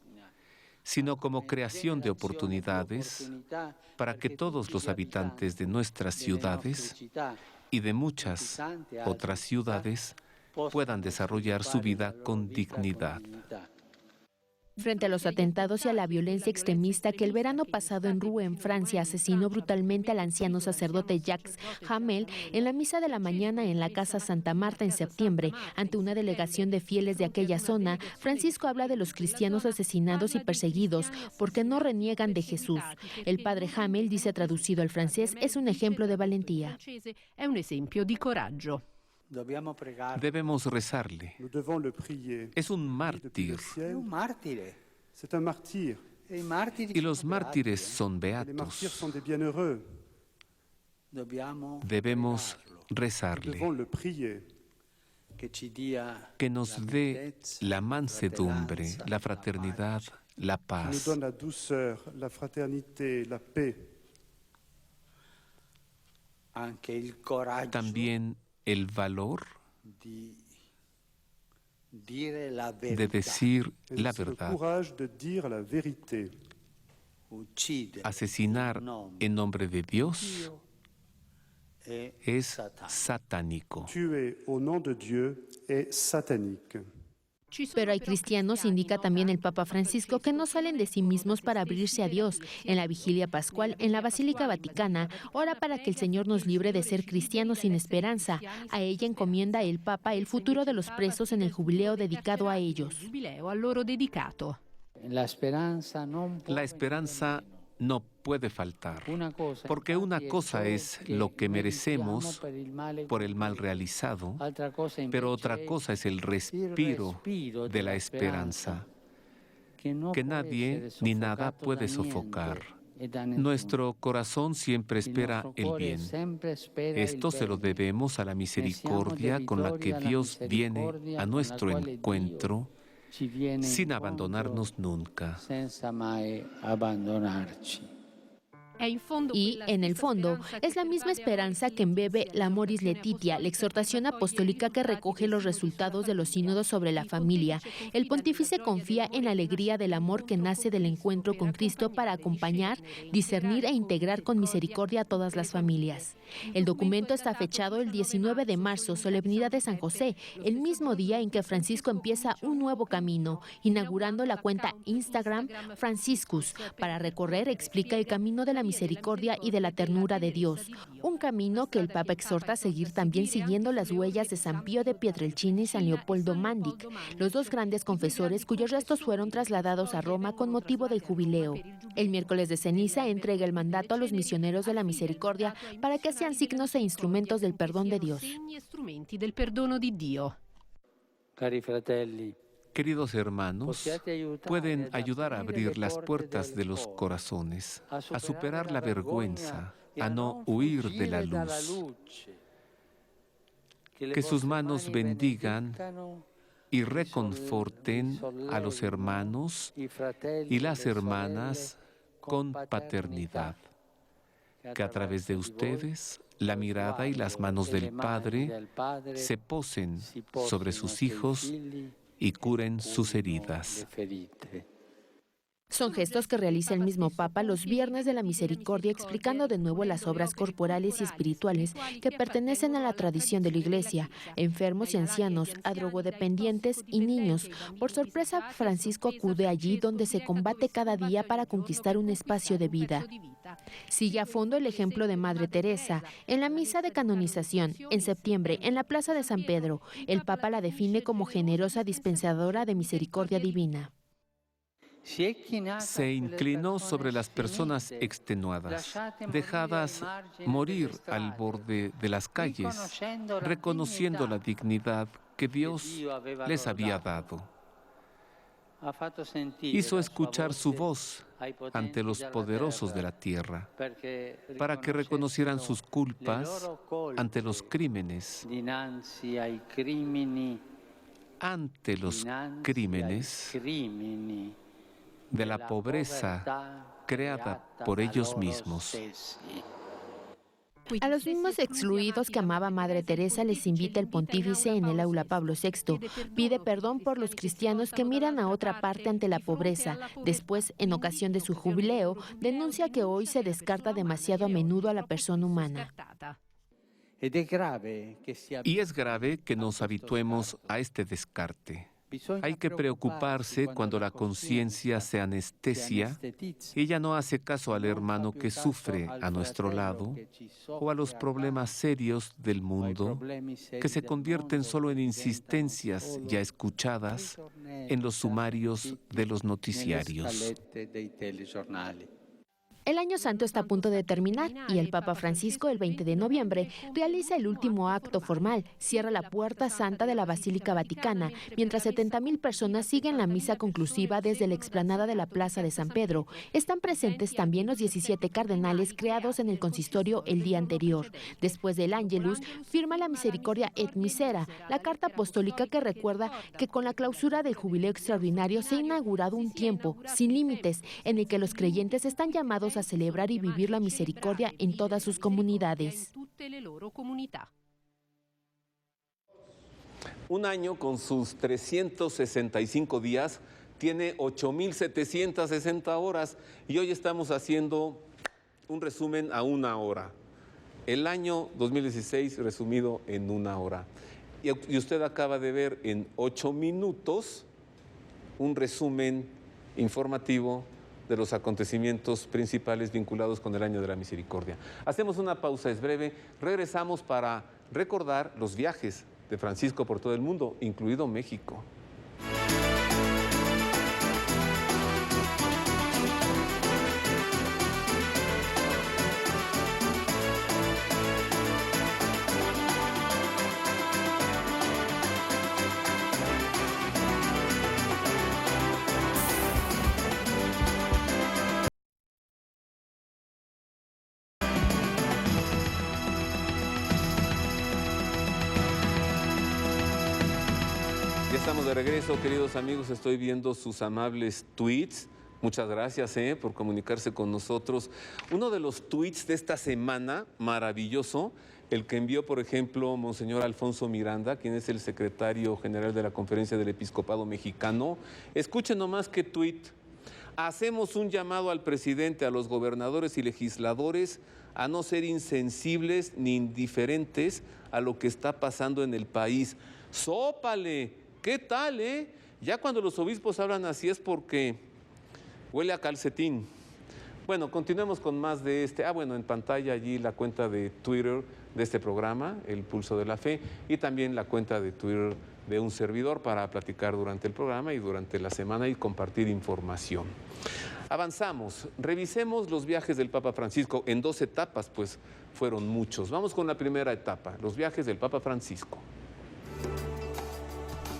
Speaker 1: sino como creación de oportunidades para que todos los habitantes de nuestras ciudades y de muchas otras ciudades puedan desarrollar su vida con dignidad.
Speaker 6: Frente a los atentados y a la violencia extremista que el verano pasado en Rouen, en Francia, asesinó brutalmente al anciano sacerdote Jacques Hamel en la misa de la mañana en la Casa Santa Marta en septiembre, ante una delegación de fieles de aquella zona, Francisco habla de los cristianos asesinados y perseguidos porque no reniegan de Jesús. El padre Hamel, dice traducido al francés, es un ejemplo de valentía.
Speaker 1: Debemos rezarle. Es un mártir. Y los mártires son beatos. Debemos rezarle. Que nos dé la mansedumbre, la fraternidad, la paz. También el valor de decir la verdad. Asesinar en nombre de Dios es satánico.
Speaker 6: Pero hay cristianos, indica también el Papa Francisco, que no salen de sí mismos para abrirse a Dios. En la vigilia pascual, en la Basílica Vaticana, ora para que el Señor nos libre de ser cristianos sin esperanza. A ella encomienda el Papa el futuro de los presos en el jubileo dedicado a ellos.
Speaker 1: La esperanza no puede faltar, porque una cosa es lo que merecemos por el mal realizado, pero otra cosa es el respiro de la esperanza, que nadie ni nada puede sofocar. Nuestro corazón siempre espera el bien. Esto se lo debemos a la misericordia con la que Dios viene a nuestro encuentro, sin abandonarnos nunca.
Speaker 6: Y, en el fondo, es la misma esperanza que embebe la Amoris Laetitia, la exhortación apostólica que recoge los resultados de los sínodos sobre la familia. El pontífice confía en la alegría del amor que nace del encuentro con Cristo para acompañar, discernir e integrar con misericordia a todas las familias. El documento está fechado el 19 de marzo, solemnidad de San José, el mismo día en que Francisco empieza un nuevo camino, inaugurando la cuenta Instagram Franciscus, para recorrer, explica el camino de la misericordia y de la ternura de Dios, un camino que el Papa exhorta a seguir también siguiendo las huellas de San Pío de Pietrelcina y San Leopoldo Mandic, los dos grandes confesores cuyos restos fueron trasladados a Roma con motivo del jubileo. El miércoles de ceniza entrega el mandato a los misioneros de la misericordia para que sean signos e instrumentos del perdón de Dios.
Speaker 8: Cari fratelli,
Speaker 1: Queridos hermanos, pueden ayudar a abrir las puertas de los corazones, a superar la vergüenza, a no huir de la luz. Que sus manos bendigan y reconforten a los hermanos y las hermanas con paternidad. Que a través de ustedes la mirada y las manos del Padre se posen sobre sus hijos y curen sus heridas.
Speaker 6: Son gestos que realiza el mismo Papa los viernes de la misericordia, explicando de nuevo las obras corporales y espirituales que pertenecen a la tradición de la Iglesia, a enfermos y ancianos, a drogodependientes y niños. Por sorpresa, Francisco acude allí donde se combate cada día para conquistar un espacio de vida. Sigue a fondo el ejemplo de Madre Teresa. En la misa de canonización, en septiembre, en la Plaza de San Pedro, el Papa la define como generosa dispensadora de misericordia divina.
Speaker 1: Se inclinó sobre las personas extenuadas, dejadas morir al borde de las calles, reconociendo la dignidad que Dios les había dado. Hizo escuchar su voz ante los poderosos de la tierra, para que reconocieran sus culpas ante los crímenes, de la pobreza creada por ellos mismos.
Speaker 6: A los mismos excluidos que amaba Madre Teresa les invita el pontífice en el aula Pablo VI. Pide perdón por los cristianos que miran a otra parte ante la pobreza. Después, en ocasión de su jubileo, denuncia que hoy se descarta demasiado a menudo a la persona humana.
Speaker 1: Y es grave que nos habituemos a este descarte. Hay que preocuparse cuando la conciencia se anestesia y ya no hace caso al hermano que sufre a nuestro lado o a los problemas serios del mundo que se convierten solo en insistencias ya escuchadas en los sumarios de los noticiarios.
Speaker 6: El Año Santo está a punto de terminar y el Papa Francisco, el 20 de noviembre, realiza el último acto formal, cierra la puerta santa de la Basílica Vaticana, mientras 70,000 personas siguen la misa conclusiva desde la explanada de la Plaza de San Pedro. Están presentes también los 17 cardenales creados en el consistorio el día anterior. Después del Ángelus, firma la Misericordia et Misera, la carta apostólica que recuerda que con la clausura del jubileo extraordinario se ha inaugurado un tiempo sin límites en el que los creyentes están llamados a celebrar y vivir la misericordia en todas sus comunidades.
Speaker 1: Un año con sus 365 días tiene 8,760 horas y hoy estamos haciendo un resumen a una hora. El año 2016 resumido en una hora. Y usted acaba de ver en 8 minutos un resumen informativo de los acontecimientos principales vinculados con el Año de la Misericordia. Hacemos una pausa, es breve, regresamos para recordar los viajes de Francisco por todo el mundo, incluido México. Estamos de regreso, queridos amigos. Estoy viendo sus amables tweets Muchas gracias por comunicarse con nosotros. Uno de los tweets de esta semana, maravilloso, el que envió, por ejemplo, Monseñor Alfonso Miranda, quien es el secretario general de la Conferencia del Episcopado Mexicano. Escuchen nomás qué tweet. Hacemos un llamado al presidente, a los gobernadores y legisladores a no ser insensibles ni indiferentes a lo que está pasando en el país. ¡Sópale! ¿Qué tal, Ya cuando los obispos hablan así es porque huele a calcetín. Bueno, continuemos con más de este. En pantalla allí la cuenta de Twitter de este programa, El Pulso de la Fe, y también la cuenta de Twitter de un servidor para platicar durante el programa y durante la semana y compartir información. Avanzamos, revisemos los viajes del Papa Francisco en 2 etapas, pues fueron muchos. Vamos con la primera etapa, los viajes del Papa Francisco.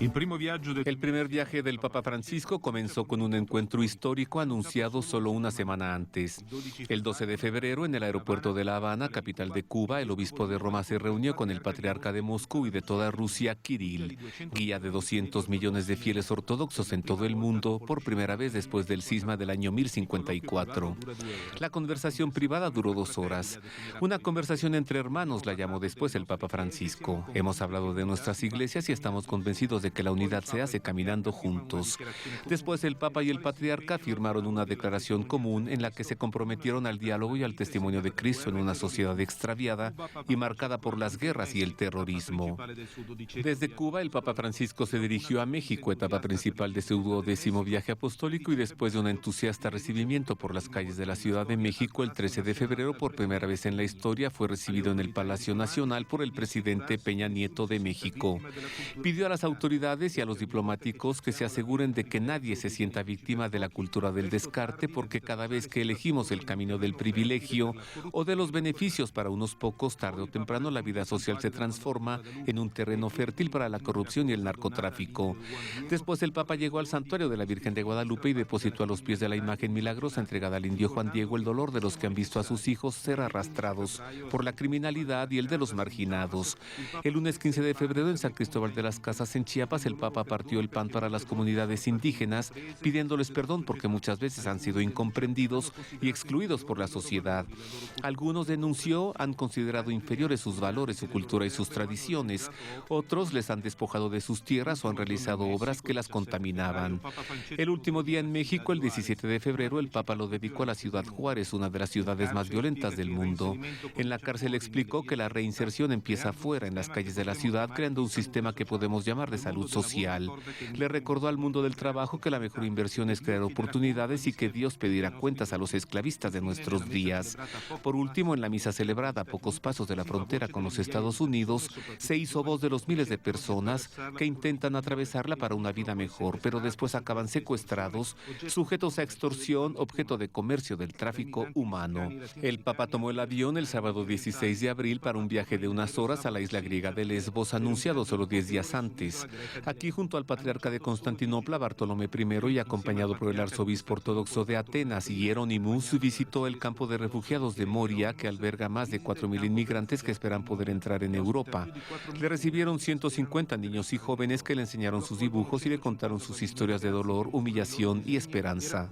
Speaker 1: El primer viaje del Papa Francisco comenzó con un encuentro histórico anunciado solo una semana antes. El 12 de febrero, en el aeropuerto de La Habana, capital de Cuba, el obispo de Roma se reunió con el patriarca de Moscú y de toda Rusia, Kirill, guía de 200 millones de fieles ortodoxos en todo el mundo, por primera vez después del cisma del año 1054. La conversación privada duró 2 horas. Una conversación entre hermanos, la llamó después el Papa Francisco. Hemos hablado de nuestras iglesias y estamos convencidos de que la unidad se hace caminando juntos. Después el Papa y el Patriarca firmaron una declaración común en la que se comprometieron al diálogo y al testimonio de Cristo en una sociedad extraviada y marcada por las guerras y el terrorismo. Desde Cuba, el Papa Francisco se dirigió a México, etapa principal de su 12º viaje apostólico, y después de un entusiasta recibimiento por las calles de la Ciudad de México, el 13 de febrero, por primera vez en la historia, fue recibido en el Palacio Nacional por el presidente Peña Nieto de México. Pidió a las autoridades y a los diplomáticos que se aseguren de que nadie se sienta víctima de la cultura del descarte, porque cada vez que elegimos el camino del privilegio o de los beneficios para unos pocos, tarde o temprano la vida social se transforma en un terreno fértil para la corrupción y el narcotráfico. Después el Papa llegó al santuario de la Virgen de Guadalupe y depositó a los pies de la imagen milagrosa entregada al indio Juan Diego el dolor de los que han visto a sus hijos ser arrastrados por la criminalidad y el de los marginados. El lunes 15 de febrero, en San Cristóbal de las Casas, en Chiapas, el Papa partió el pan para las comunidades indígenas, pidiéndoles perdón porque muchas veces han sido incomprendidos y excluidos por la sociedad. Algunos, denunció, han considerado inferiores sus valores, su cultura y sus tradiciones. Otros les han despojado de sus tierras o han realizado obras que las contaminaban. El último día en México, el 17 de febrero, el Papa lo dedicó a la ciudad Juárez, una de las ciudades más violentas del mundo. En la cárcel explicó que la reinserción empieza afuera, en las calles de la ciudad, creando un sistema que podemos llamar de salud social. Le recordó al mundo del trabajo que la mejor inversión es crear oportunidades y que Dios pedirá cuentas a los esclavistas de nuestros días. Por último, en la misa celebrada a pocos pasos de la frontera con los Estados Unidos, se hizo voz de los miles de personas que intentan atravesarla para una vida mejor, pero después acaban secuestrados, sujetos a extorsión, objeto de comercio del tráfico humano. El Papa tomó el avión el sábado 16 de abril para un viaje de unas horas a la isla griega de Lesbos, anunciado solo 10 días antes. Aquí, junto al patriarca de Constantinopla, Bartolomé I, y acompañado por el arzobispo ortodoxo de Atenas, Hieronymus, visitó el campo de refugiados de Moria, que alberga más de 4.000 inmigrantes que esperan poder entrar en Europa. Le recibieron 150 niños y jóvenes que le enseñaron sus dibujos y le contaron sus historias de dolor, humillación y esperanza.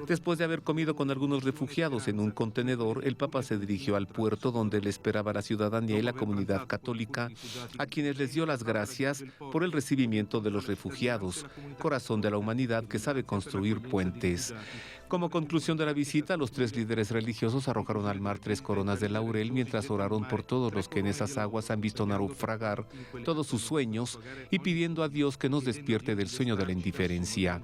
Speaker 1: Después de haber comido con algunos refugiados en un contenedor, el Papa se dirigió al puerto donde le esperaba la ciudadanía y la comunidad católica, a quienes les dio las gracias por el recibimiento de los refugiados, corazón de la humanidad que sabe construir puentes. Como conclusión de la visita, los 3 líderes religiosos arrojaron al mar 3 coronas de laurel mientras oraron por todos los que en esas aguas han visto naufragar todos sus sueños y pidiendo a Dios que nos despierte del sueño de la indiferencia.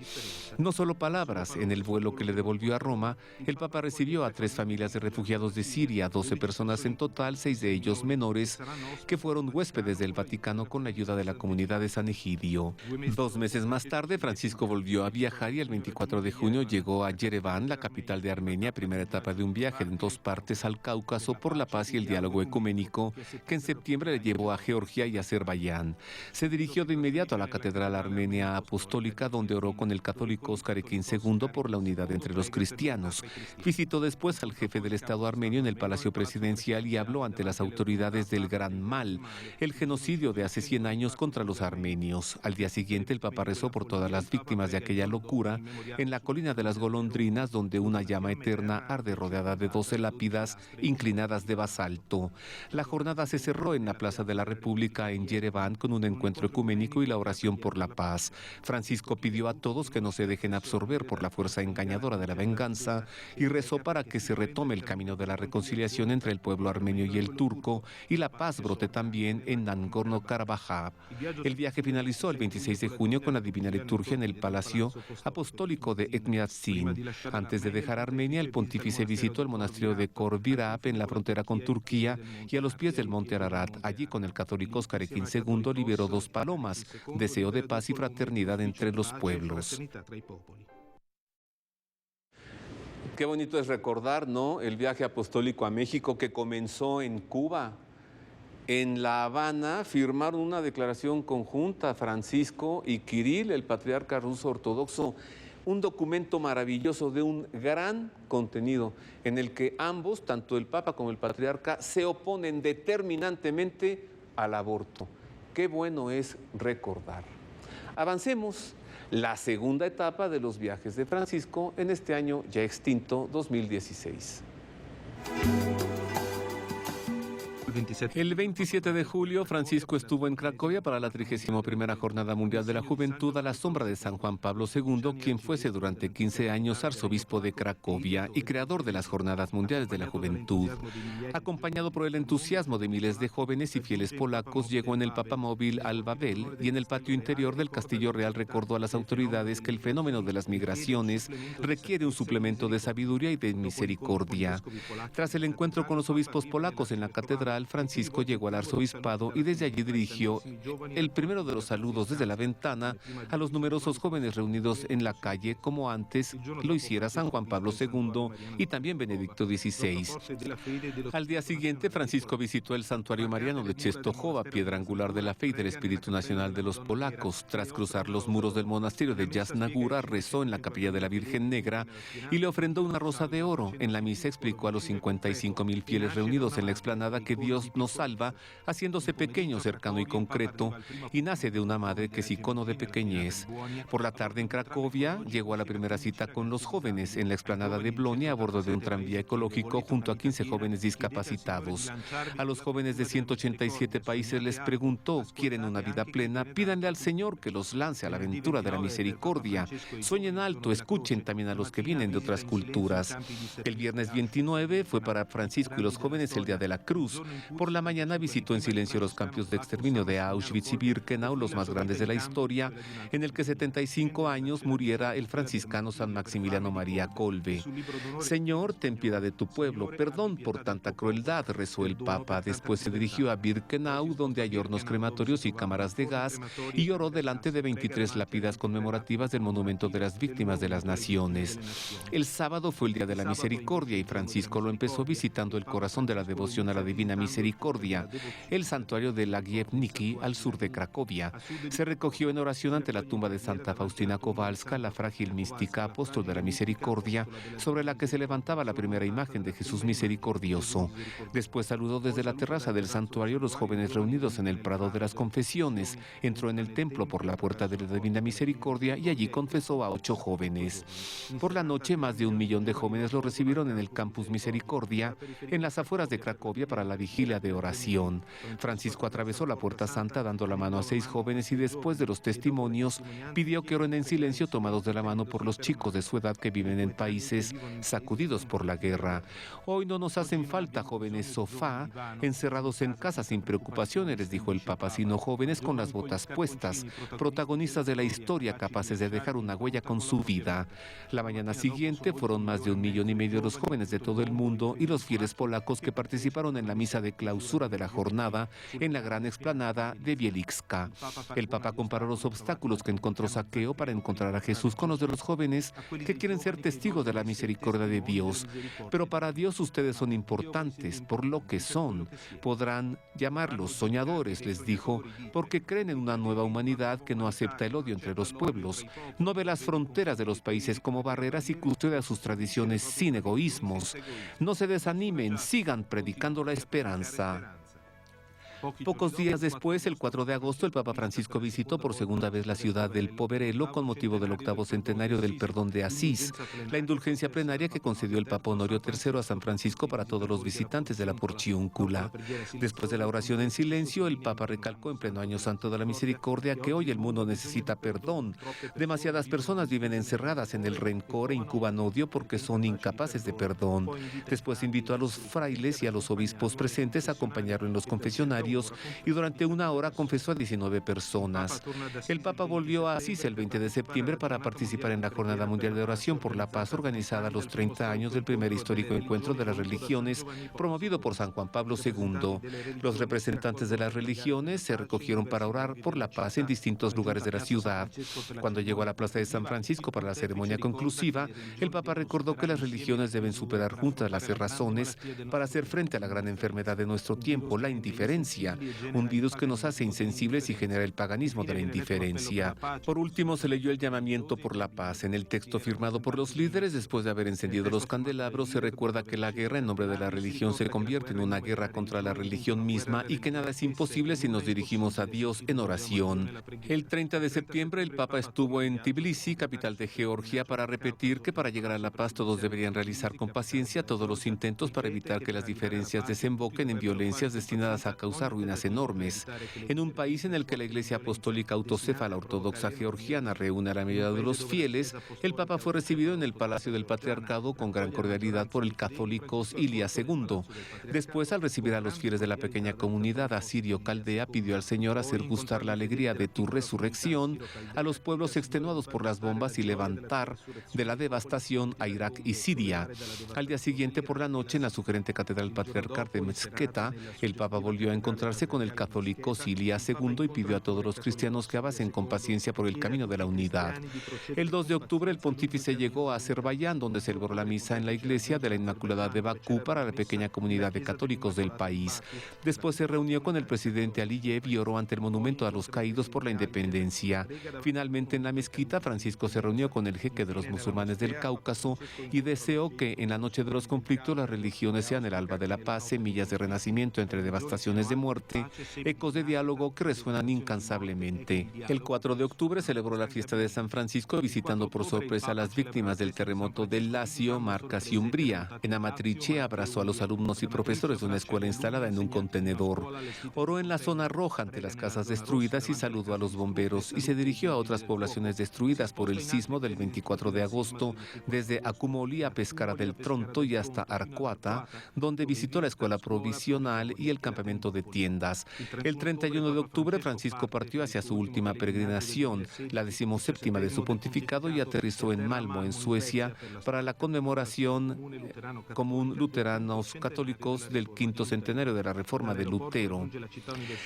Speaker 1: No solo palabras. En el vuelo que le devolvió a Roma, el Papa recibió a 3 familias de refugiados de Siria, 12 personas en total, 6 de ellos menores, que fueron huéspedes del Vaticano con la ayuda de la comunidad de San Egidio. 2 meses más tarde, Francisco volvió a viajar y el 24 de junio llegó a Ereván, la capital de Armenia, primera etapa de un viaje en 2 partes al Cáucaso por la paz y el diálogo ecuménico, que en septiembre le llevó a Georgia y Azerbaiyán. Se dirigió de inmediato a la Catedral Armenia Apostólica, donde oró con el católico Óscar Ekin II por la unidad entre los cristianos. Visitó después al jefe del Estado armenio en el Palacio Presidencial y habló ante las autoridades del gran mal, el genocidio de hace 100 años contra los armenios. Al día siguiente, el Papa rezó por todas las víctimas de aquella locura en la colina de las Golondrinas, colinas donde una llama eterna arde rodeada de 12 lápidas inclinadas de basalto. La jornada se cerró en la Plaza de la República en Yerevan con un encuentro ecuménico y la oración por la paz. Francisco pidió a todos que no se dejen absorber por la fuerza engañadora de la venganza y rezó para que se retome el camino de la reconciliación entre el pueblo armenio y el turco y la paz brote también en Nagorno-Karabaj. El viaje finalizó el 26 de junio con la divina liturgia en el Palacio Apostólico de Etmiadzin. Antes de dejar Armenia, el pontífice visitó el monasterio de Korvirap en la frontera con Turquía y a los pies del monte Ararat. Allí, con el católico Oscarequín II, liberó 2 palomas, deseo de paz y fraternidad entre los pueblos. Qué bonito es recordar, ¿no?, el viaje apostólico a México que comenzó en Cuba. En La Habana firmaron una declaración conjunta Francisco y Kirill, el patriarca ruso ortodoxo, un documento maravilloso de un gran contenido en el que ambos, tanto el Papa como el patriarca, se oponen determinantemente al aborto. Qué bueno es recordar. Avancemos. La segunda etapa de los viajes de Francisco en este año ya extinto 2016. El 27 de julio, Francisco estuvo en Cracovia para la 31ª Jornada Mundial de la Juventud a la sombra de San Juan Pablo II, quien fuese durante 15 años arzobispo de Cracovia y creador de las Jornadas Mundiales de la Juventud. Acompañado por el entusiasmo de miles de jóvenes y fieles polacos, llegó en el papamóvil al Babel y en el patio interior del Castillo Real recordó a las autoridades que el fenómeno de las migraciones requiere un suplemento de sabiduría y de misericordia. Tras el encuentro con los obispos polacos en la catedral, Francisco llegó al arzobispado y desde allí dirigió el primero de los saludos desde la ventana a los numerosos jóvenes reunidos en la calle, como antes lo hiciera San Juan Pablo II y también Benedicto XVI. Al día siguiente, Francisco visitó el santuario mariano de Czestochowa, piedra angular de la fe y del espíritu nacional de los polacos. Tras cruzar los muros del monasterio de Jasna Góra, rezó en la capilla de la Virgen Negra y le ofrendó una rosa de oro. En la misa explicó a los 55,000 fieles reunidos en la explanada que Dios nos salva haciéndose pequeño, cercano y concreto, y nace de una madre que es icono de pequeñez. Por la tarde en Cracovia llegó a la primera cita con los jóvenes en la explanada de Blonia a bordo de un tranvía ecológico junto a 15 jóvenes discapacitados. A los jóvenes de 187 países les preguntó: ¿quieren una vida plena? Pídanle al Señor que los lance a la aventura de la misericordia. Sueñen alto, escuchen también a los que vienen de otras culturas. El viernes 29 fue para Francisco y los jóvenes el Día de la Cruz. Por la mañana visitó en silencio los campos de exterminio de Auschwitz y Birkenau, los más grandes de la historia, en el que 75 años muriera el franciscano San Maximiliano María Kolbe. Señor, ten piedad de tu pueblo, perdón por tanta crueldad, rezó el Papa. Después se dirigió a Birkenau, donde hay hornos crematorios y cámaras de gas, y oró delante de 23 lápidas conmemorativas del monumento de las víctimas de las naciones. El sábado fue el Día de la Misericordia y Francisco lo empezó visitando el corazón de la devoción a la Divina Misericordia, el santuario de Lagievniki, al sur de Cracovia. Se recogió en oración ante la tumba de Santa Faustina Kowalska, la frágil mística apóstol de la misericordia, sobre la que se levantaba la primera imagen de Jesús misericordioso. Después saludó desde la terraza del santuario los jóvenes reunidos en el Prado de las Confesiones. Entró en el templo por la puerta de la Divina Misericordia y allí confesó a 8 jóvenes. Por la noche, más de 1 millón de jóvenes lo recibieron en el Campus Misericordia, en las afueras de Cracovia, para la vigilia de oración. Francisco atravesó la Puerta Santa dando la mano a 6 jóvenes y después de los testimonios pidió que oren en silencio tomados de la mano por los chicos de su edad que viven en países sacudidos por la guerra. Hoy no nos hacen falta jóvenes sofá, encerrados en casa sin preocupaciones, les dijo el Papa, sino jóvenes con las botas puestas, protagonistas de la historia, capaces de dejar una huella con su vida. La mañana siguiente fueron más de 1,5 millones los jóvenes de todo el mundo y los fieles polacos que participaron en la misa de clausura de la jornada en la gran explanada de Wieliczka. El Papa comparó los obstáculos que encontró Zaqueo para encontrar a Jesús con los de los jóvenes que quieren ser testigos de la misericordia de Dios. Pero para Dios ustedes son importantes por lo que son. Podrán llamarlos soñadores, les dijo, porque creen en una nueva humanidad que no acepta el odio entre los pueblos, no ve las fronteras de los países como barreras y custodia sus tradiciones sin egoísmos. No se desanimen, sigan predicando la esperanza. Pocos días después, el 4 de agosto, el Papa Francisco visitó por segunda vez la ciudad del Poverello con motivo del 8º centenario del perdón de Asís, la indulgencia plenaria que concedió el Papa Honorio III a San Francisco para todos los visitantes de la Porciúncula. Después de la oración en silencio, el Papa recalcó en pleno Año Santo de la Misericordia que hoy el mundo necesita perdón. Demasiadas personas viven encerradas en el rencor e incuban odio porque son incapaces de perdón. Después invitó a los frailes y a los obispos presentes a acompañarlo en los confesionarios y durante una hora confesó a 19 personas. El Papa volvió a Asís el 20 de septiembre para participar en la Jornada Mundial de Oración por la Paz organizada a los 30 años del primer histórico encuentro de las religiones promovido por San Juan Pablo II. Los representantes de las religiones se recogieron para orar por la paz en distintos lugares de la ciudad. Cuando llegó a la Plaza de San Francisco para la ceremonia conclusiva, el Papa recordó que las religiones deben superar juntas las cerrazones para hacer frente a la gran enfermedad de nuestro tiempo, la indiferencia, un virus que nos hace insensibles y genera el paganismo de la indiferencia. Por último, se leyó el llamamiento por la paz. En el texto firmado por los líderes, después de haber encendido los candelabros, se recuerda que la guerra en nombre de la religión se convierte en una guerra contra la religión misma y que nada es imposible si nos dirigimos a Dios en oración. El 30 de septiembre, el Papa estuvo en Tbilisi, capital de Georgia, para repetir que para llegar a la paz todos deberían realizar con paciencia todos los intentos para evitar que las diferencias desemboquen en violencias destinadas a causar ruinas enormes. En un país en el que la Iglesia Apostólica Autocéfala Ortodoxa Georgiana reúne a la mayoría de los fieles, el Papa fue recibido en el Palacio del Patriarcado con gran cordialidad por el católico Ilia II. Después, al recibir a los fieles de la pequeña comunidad asirio-caldea, pidió al Señor hacer gustar la alegría de tu resurrección a los pueblos extenuados por las bombas y levantar de la devastación a Irak y Siria. Al día siguiente, por la noche, en la sugerente Catedral Patriarcal de Mezqueta, el Papa volvió a encontrarse con el católico Ilia II y pidió a todos los cristianos que avancen con paciencia por el camino de la unidad. El 2 de octubre, el pontífice llegó a Azerbaiyán, donde celebró la misa en la iglesia de la Inmaculada de Bakú para la pequeña comunidad de católicos del país. Después se reunió con el presidente Aliyev y oró ante el monumento a los caídos por la independencia. Finalmente, en la mezquita, Francisco se reunió con el jeque de los musulmanes del Cáucaso y deseó que en la noche de los conflictos las religiones sean el alba de la paz, semillas de renacimiento entre devastaciones de muerte, ecos de diálogo que resuenan incansablemente. El 4 de octubre celebró la fiesta de San Francisco visitando por sorpresa a las víctimas del terremoto del Lacio, Marcas y Umbría. En Amatrice abrazó a los alumnos y profesores de una escuela instalada en un contenedor. Oró en la zona roja ante las casas destruidas y saludó a los bomberos y se dirigió a otras poblaciones destruidas por el sismo del 24 de agosto, desde Acumoli a Pescara del Tronto y hasta Arcuata, donde visitó la escuela provisional y el campamento de tiendas. El 31 de octubre, Francisco partió hacia su última peregrinación, la 17ª de su pontificado, y aterrizó en Malmo, en Suecia, para la conmemoración común luteranos católicos del 5º centenario de la Reforma de Lutero.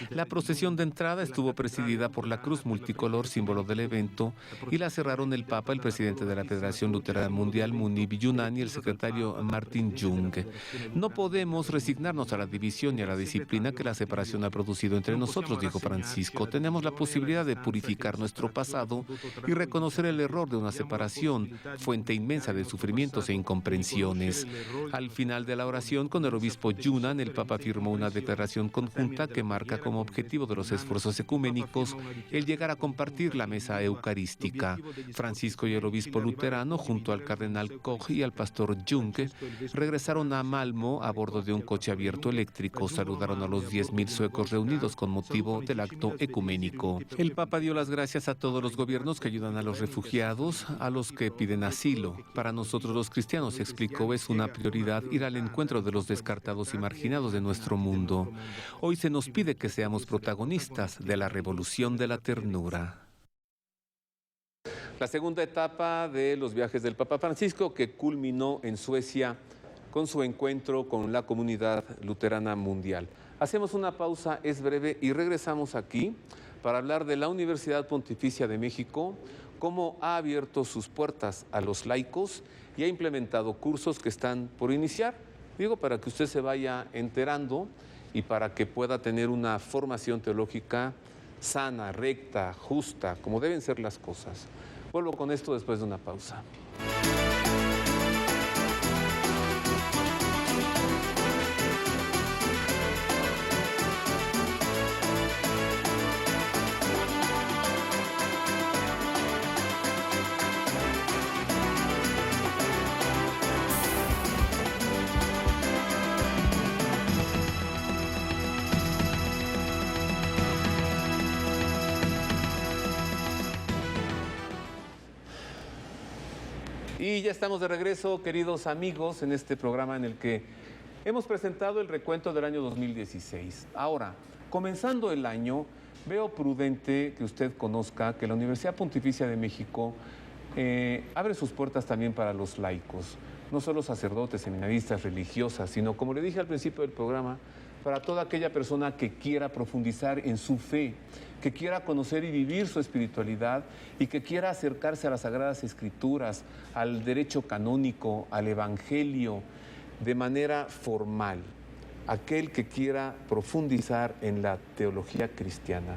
Speaker 1: La procesión de entrada estuvo presidida por la cruz multicolor, símbolo del evento, y la cerraron el Papa, el presidente de la Federación Luterana Mundial, Munib Yunani, y el secretario Martin Jung. No podemos resignarnos a la división y a la disciplina que la separación ha producido entre nosotros, dijo Francisco. Tenemos la posibilidad de purificar nuestro pasado y reconocer el error de una separación, fuente inmensa de sufrimientos e incomprensiones. Al final de la oración con el obispo Yunan, el Papa firmó una declaración conjunta que marca como objetivo de los esfuerzos ecuménicos el llegar a compartir la mesa eucarística. Francisco y el obispo luterano, junto al cardenal Koch y al pastor Jung, regresaron a Malmo a bordo de un coche abierto eléctrico. Saludaron a los 10.000 suecos reunidos con motivo del acto ecuménico. El Papa dio las gracias a todos los gobiernos que ayudan a los refugiados, a los que piden asilo. Para nosotros los cristianos, explicó, es una prioridad ir al encuentro de los descartados y marginados de nuestro mundo. Hoy se nos pide que seamos protagonistas de la revolución de la ternura. La segunda etapa de los viajes del Papa Francisco, que culminó en Suecia con su encuentro con la comunidad luterana mundial. Hacemos una pausa, es breve, y regresamos aquí para hablar de la Universidad Pontificia de México, cómo ha abierto sus puertas a los laicos y ha implementado cursos que están por iniciar. Digo, para que usted se vaya enterando y para que pueda tener una formación teológica sana, recta, justa, como deben ser las cosas. Vuelvo con esto después de una pausa. Y ya estamos de regreso, queridos amigos, en este programa en el que hemos presentado el recuento del año 2016. Ahora, comenzando el año, veo prudente que usted conozca que la Universidad Pontificia de México abre sus puertas también para los laicos, no solo sacerdotes, seminaristas, religiosas, sino, como le dije al principio del programa, para toda aquella persona que quiera profundizar en su fe, que quiera conocer y vivir su espiritualidad y que quiera acercarse a las Sagradas Escrituras, al derecho canónico, al Evangelio, de manera formal. Aquel que quiera profundizar en la teología cristiana.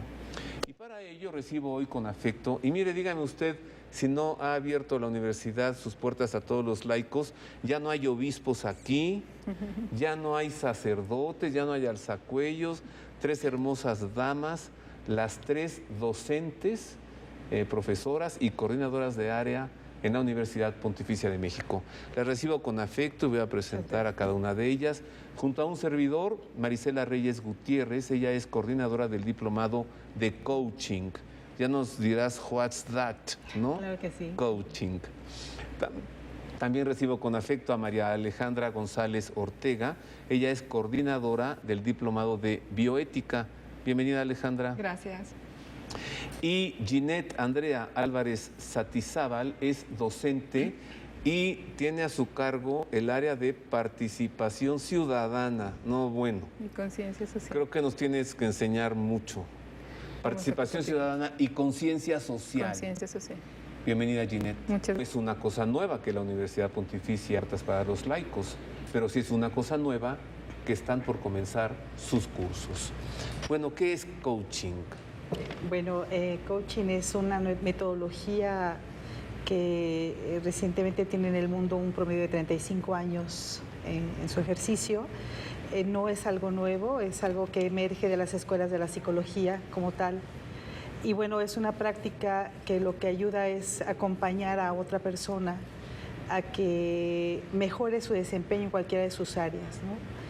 Speaker 1: Y para ello recibo hoy con afecto, y mire, dígame usted, si no ha abierto la universidad sus puertas a todos los laicos, ya no hay obispos aquí, ya no hay sacerdotes, ya no hay alzacuellos, 3 hermosas damas, las 3 docentes, profesoras y coordinadoras de área en la Universidad Pontificia de México. Las recibo con afecto y voy a presentar a cada una de ellas. Junto a un servidor, Marisela Reyes Gutiérrez, ella es coordinadora del diplomado de coaching. Ya nos dirás, what's that, ¿no?
Speaker 9: Claro que sí.
Speaker 1: Coaching. También recibo con afecto a María Alejandra González Ortega. Ella es coordinadora del diplomado de bioética. Bienvenida, Alejandra.
Speaker 9: Gracias.
Speaker 1: Y Ginette Andrea Álvarez Satizábal es docente y tiene a su cargo el área de participación ciudadana. No, bueno.
Speaker 9: Y conciencia social.
Speaker 1: Creo que nos tienes que enseñar mucho. Participación ciudadana y conciencia social.
Speaker 9: Conciencia social.
Speaker 1: Bienvenida, Ginette.
Speaker 9: Muchas gracias.
Speaker 1: Es una cosa nueva que la Universidad Pontificia abra para los laicos, pero sí es una cosa nueva que están por comenzar sus cursos. Bueno, ¿qué es coaching?
Speaker 10: Bueno, coaching es una metodología que recientemente tiene en el mundo un promedio de 35 años en su ejercicio. No es algo nuevo, es algo que emerge de las escuelas de la psicología como tal. Y bueno, es una práctica que lo que ayuda es acompañar a otra persona a que mejore su desempeño en cualquiera de sus áreas, ¿no?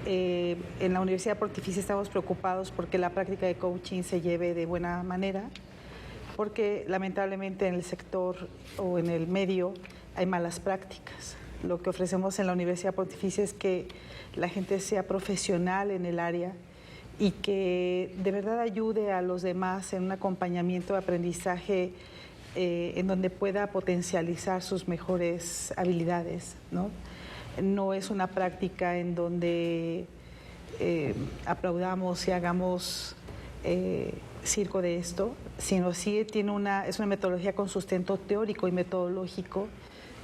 Speaker 10: En la Universidad Pontificia estamos preocupados porque la práctica de coaching se lleve de buena manera, porque lamentablemente en el sector o en el medio hay malas prácticas. Lo que ofrecemos en la Universidad Pontificia es que la gente sea profesional en el área y que de verdad ayude a los demás en un acompañamiento de aprendizaje en donde pueda potencializar sus mejores habilidades, ¿no? No es una práctica en donde aplaudamos y hagamos circo de esto, sino sí es una metodología con sustento teórico y metodológico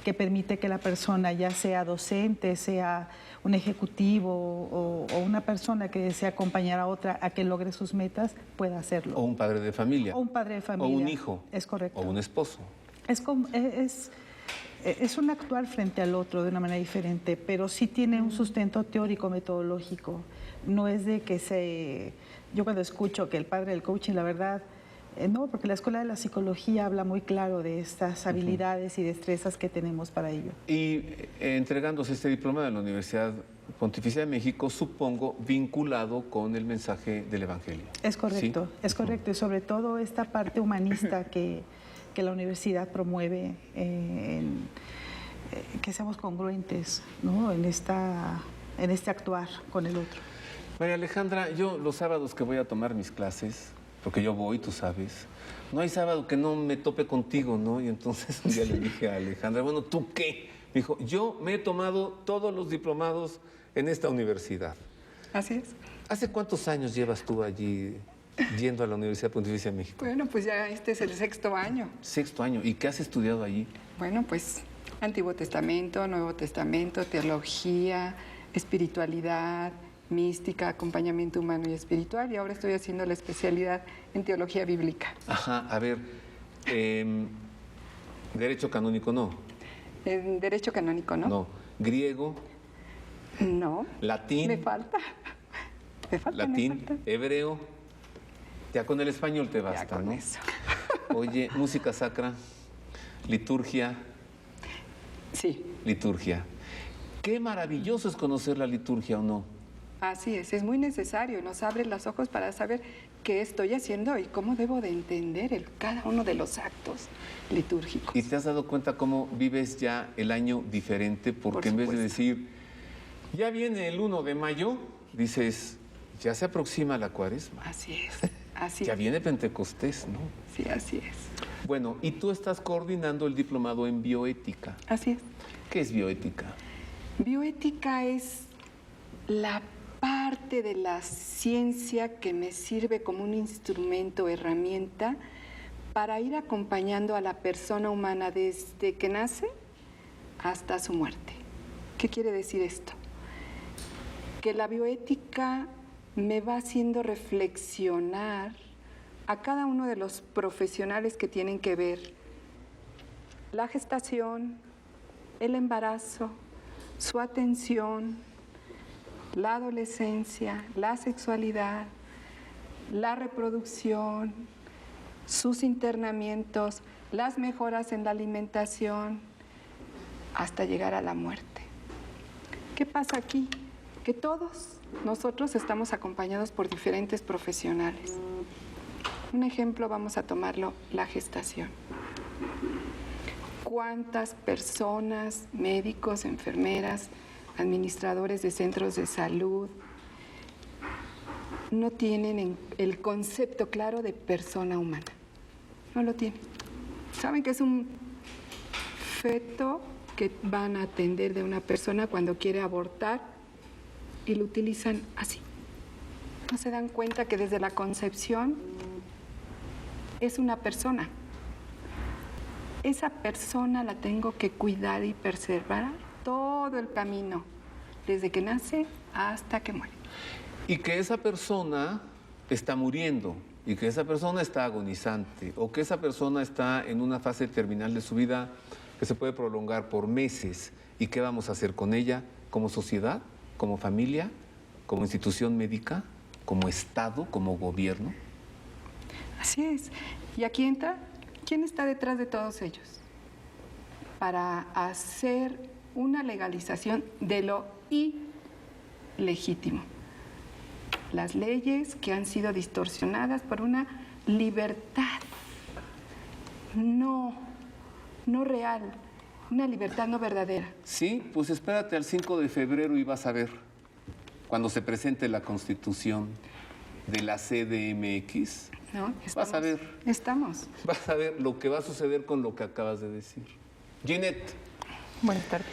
Speaker 10: que permite que la persona, ya sea docente, sea un ejecutivo o una persona que desea acompañar a otra a que logre sus metas, pueda hacerlo.
Speaker 1: O un padre de familia.
Speaker 10: O un padre de familia.
Speaker 1: O un hijo.
Speaker 10: Es correcto.
Speaker 1: O un esposo.
Speaker 10: Es un actuar frente al otro de una manera diferente, pero sí tiene un sustento teórico, metodológico. No es de que yo cuando escucho que el padre del coaching, la verdad, no, porque la Escuela de la Psicología habla muy claro de estas habilidades y destrezas que tenemos para ello.
Speaker 1: Y entregándose este diploma de la Universidad Pontificia de México, supongo, vinculado con el mensaje del Evangelio.
Speaker 10: Es correcto,
Speaker 1: ¿Sí?
Speaker 10: Es correcto. Y sobre todo esta parte humanista que la universidad promueve, que seamos congruentes, ¿no? en este actuar con el otro.
Speaker 1: María Alejandra, yo los sábados que voy a tomar mis clases, porque yo voy, tú sabes, no hay sábado que no me tope contigo, ¿no? Y entonces un día le dije a Alejandra, bueno, ¿tú qué? Me dijo, yo me he tomado todos los diplomados en esta universidad.
Speaker 9: Así es.
Speaker 1: ¿Hace cuántos años llevas tú allí yendo a la Universidad Pontificia de México?
Speaker 9: Bueno, pues ya este es el 6º año.
Speaker 1: 6º año. ¿Y qué has estudiado allí?
Speaker 9: Bueno, pues Antiguo Testamento, Nuevo Testamento, teología, espiritualidad, mística, acompañamiento humano y espiritual, y ahora estoy haciendo la especialidad en teología bíblica.
Speaker 1: Ajá, a ver, derecho canónico no.
Speaker 9: En derecho canónico, ¿no?
Speaker 1: No. Griego.
Speaker 9: No.
Speaker 1: Latín.
Speaker 9: Me falta.
Speaker 1: Latín, hebreo. Ya con el español te basta,
Speaker 9: ya con
Speaker 1: ¿no?
Speaker 9: Eso.
Speaker 1: Oye, música sacra, liturgia.
Speaker 9: Sí.
Speaker 1: Liturgia. Qué maravilloso es conocer la liturgia, ¿o no?
Speaker 9: Así es muy necesario, nos abre los ojos para saber qué estoy haciendo y cómo debo de entender cada uno de los actos litúrgicos.
Speaker 1: ¿Y te has dado cuenta cómo vives ya el año diferente? Porque en vez de decir, ya viene el 1 de mayo, dices, ya se aproxima la Cuaresma.
Speaker 9: Así es, así
Speaker 1: ya
Speaker 9: es.
Speaker 1: viene Pentecostés, ¿no?
Speaker 9: Sí, así es.
Speaker 1: Bueno, y tú estás coordinando el diplomado en bioética.
Speaker 9: Así es.
Speaker 1: ¿Qué es bioética?
Speaker 9: Bioética es la parte de la ciencia que me sirve como un instrumento, herramienta, para ir acompañando a la persona humana desde que nace hasta su muerte. ¿Qué quiere decir esto? Que la bioética me va haciendo reflexionar a cada uno de los profesionales que tienen que ver la gestación, el embarazo, su atención, la adolescencia, la sexualidad, la reproducción, sus internamientos, las mejoras en la alimentación, hasta llegar a la muerte. ¿Qué pasa aquí? Que todos nosotros estamos acompañados por diferentes profesionales. Un ejemplo, vamos a tomarlo, la gestación. ¿Cuántas personas, médicos, enfermeras, administradores de centros de salud no tienen el concepto claro de persona humana? No lo tienen. Saben que es un feto que van a atender de una persona cuando quiere abortar y lo utilizan así. No se dan cuenta que desde la concepción es una persona. Esa persona la tengo que cuidar y preservar todo el camino, desde que nace hasta que muere.
Speaker 1: Y que esa persona está muriendo, y que esa persona está agonizante, o que esa persona está en una fase terminal de su vida que se puede prolongar por meses. ¿Y qué vamos a hacer con ella como sociedad, como familia, como institución médica, como Estado, como gobierno?
Speaker 9: Así es. Y aquí entra, ¿quién está detrás de todos ellos? Para hacer una legalización de lo ilegítimo. Las leyes que han sido distorsionadas por una libertad no real, una libertad no verdadera.
Speaker 1: Sí, pues espérate al 5 de febrero y vas a ver, cuando se presente la Constitución de la CDMX,
Speaker 9: ¿no?
Speaker 1: Vas a ver. Vas a ver lo que va a suceder con lo que acabas de decir. Ginette.
Speaker 11: Buenas tardes.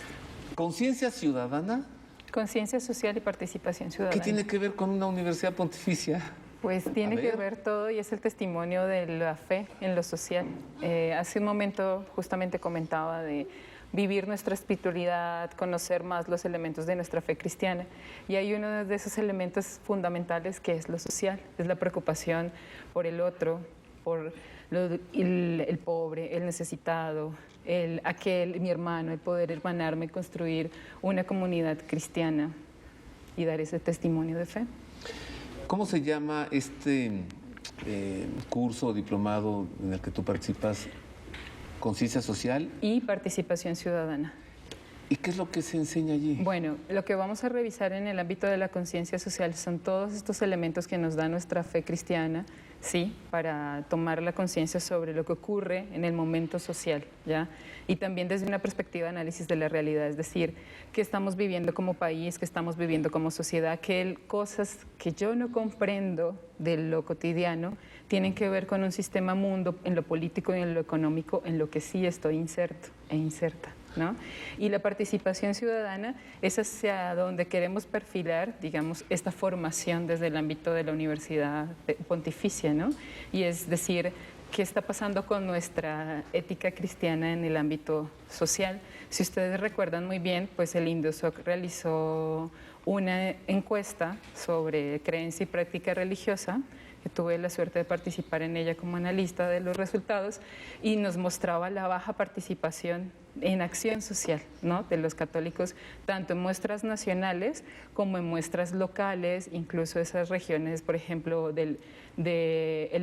Speaker 1: ¿Conciencia ciudadana?
Speaker 11: Conciencia social y participación ciudadana.
Speaker 1: ¿Qué tiene que ver con una universidad pontificia?
Speaker 11: Pues tiene que ver todo y es el testimonio de la fe en lo social. Hace un momento justamente comentaba de vivir nuestra espiritualidad, conocer más los elementos de nuestra fe cristiana. Y hay uno de esos elementos fundamentales que es lo social, es la preocupación por el otro, por el pobre, el necesitado, mi hermano, el poder hermanarme, construir una comunidad cristiana y dar ese testimonio de fe.
Speaker 1: ¿Cómo se llama este curso o diplomado en el que tú participas? ¿Conciencia social?
Speaker 11: Y participación ciudadana.
Speaker 1: ¿Y qué es lo que se enseña allí?
Speaker 11: Bueno, lo que vamos a revisar en el ámbito de la conciencia social son todos estos elementos que nos da nuestra fe cristiana, ¿sí? Para tomar la conciencia sobre lo que ocurre en el momento social, ¿ya? Y también desde una perspectiva de análisis de la realidad, es decir, qué estamos viviendo como país, qué estamos viviendo como sociedad, qué cosas que yo no comprendo de lo cotidiano tienen que ver con un sistema mundo en lo político y en lo económico, en lo que sí estoy inserto e inserta, ¿no? Y la participación ciudadana es hacia donde queremos perfilar, digamos, esta formación desde el ámbito de la universidad pontificia, ¿no? Y es decir, ¿qué está pasando con nuestra ética cristiana en el ámbito social? Si ustedes recuerdan muy bien, pues el Indosoc realizó una encuesta sobre creencia y práctica religiosa, que tuve la suerte de participar en ella como analista de los resultados, y nos mostraba la baja participación en acción social, ¿no? De los católicos, tanto en muestras nacionales como en muestras locales, incluso esas regiones, por ejemplo, del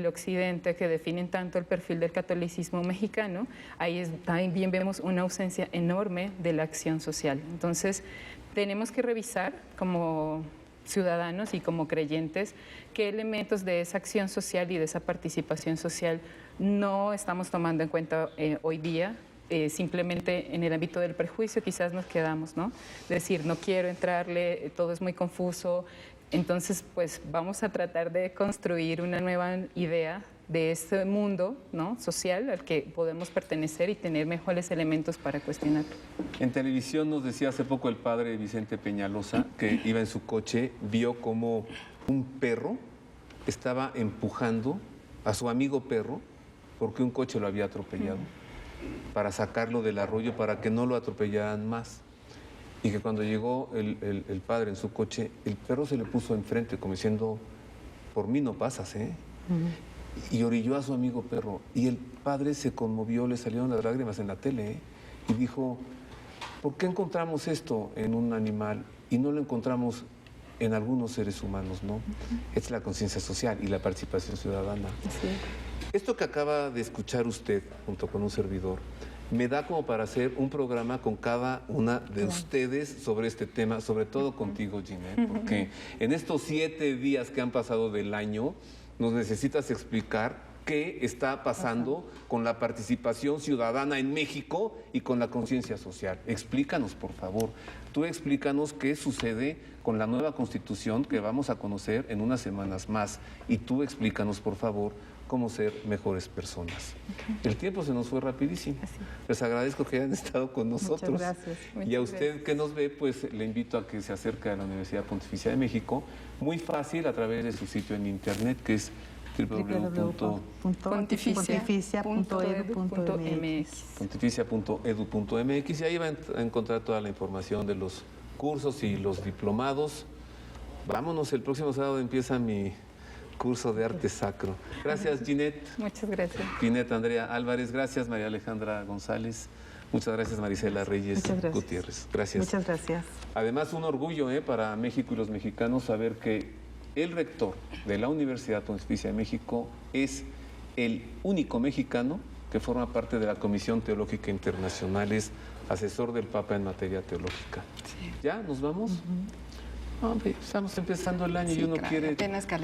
Speaker 11: occidente, que definen tanto el perfil del catolicismo mexicano. Ahí también vemos una ausencia enorme de la acción social. Entonces, tenemos que revisar como ciudadanos y como creyentes, qué elementos de esa acción social y de esa participación social no estamos tomando en cuenta hoy día. Simplemente en el ámbito del prejuicio quizás nos quedamos, ¿no? Decir, no quiero entrarle, todo es muy confuso. Entonces, pues vamos a tratar de construir una nueva idea de este mundo, ¿no?, social al que podemos pertenecer y tener mejores elementos para cuestionarlo.
Speaker 1: En televisión nos decía hace poco el padre Vicente Peñalosa que iba en su coche, vio como un perro estaba empujando a su amigo perro porque un coche lo había atropellado, para sacarlo del arroyo para que no lo atropellaran más. Y que cuando llegó el padre en su coche, el perro se le puso enfrente como diciendo, por mí no pasas, ¿eh? Y orilló a su amigo perro. Y el padre se conmovió, le salieron las lágrimas en la tele, ¿eh? Y dijo, ¿por qué encontramos esto en un animal y no lo encontramos en algunos seres humanos, no? Es la conciencia social y la participación ciudadana.
Speaker 11: Sí.
Speaker 1: Esto que acaba de escuchar usted, junto con un servidor, me da como para hacer un programa con cada una de ustedes sobre este tema, sobre todo contigo, Ginette, porque en estos 7 días que han pasado del año, nos necesitas explicar qué está pasando con la participación ciudadana en México y con la conciencia social. Explícanos, por favor. Tú explícanos qué sucede con la nueva Constitución que vamos a conocer en unas semanas más. Y tú explícanos, por favor, cómo ser mejores personas. El tiempo se nos fue rapidísimo. Les agradezco que hayan estado con nosotros.
Speaker 11: Muchas gracias.
Speaker 1: Y a usted que nos ve, pues le invito a que se acerque a la Universidad Pontificia de México, muy fácil a través de su sitio en internet, que es pontificia.edu.mx. Y ahí va a encontrar toda la información de los cursos y los diplomados. Vámonos, el próximo sábado empieza mi curso de arte sacro. Gracias, Ginette.
Speaker 11: Muchas gracias.
Speaker 1: Ginette Andrea Álvarez, gracias. María Alejandra González. Muchas gracias, Marisela Reyes Gutiérrez. Gracias.
Speaker 10: Muchas gracias.
Speaker 1: Además, un orgullo para México y los mexicanos saber que el rector de la Universidad Pontificia de México es el único mexicano que forma parte de la Comisión Teológica Internacional, es asesor del Papa en materia teológica. Sí. ¿Ya? ¿Nos vamos? Hombre, estamos empezando el año y uno quiere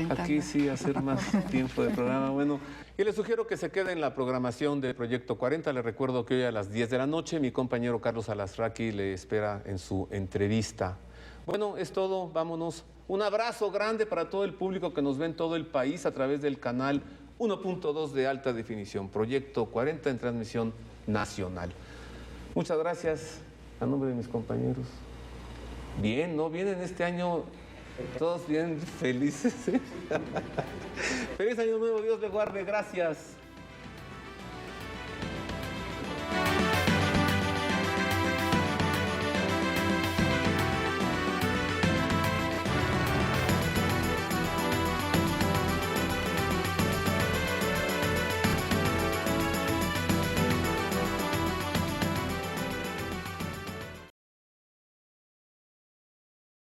Speaker 1: aquí sí hacer más tiempo de programa. Bueno, y les sugiero que se quede en la programación de Proyecto 40. Les recuerdo que hoy a las 10 de la noche mi compañero Carlos Alasraqui le espera en su entrevista. Bueno, es todo, vámonos. Un abrazo grande para todo el público que nos ve en todo el país a través del canal 1.2 de alta definición, Proyecto 40 en transmisión nacional. Muchas gracias a nombre de mis compañeros. Bien, ¿no? Vienen este año todos bien felices. Feliz año nuevo, Dios le guarde, gracias.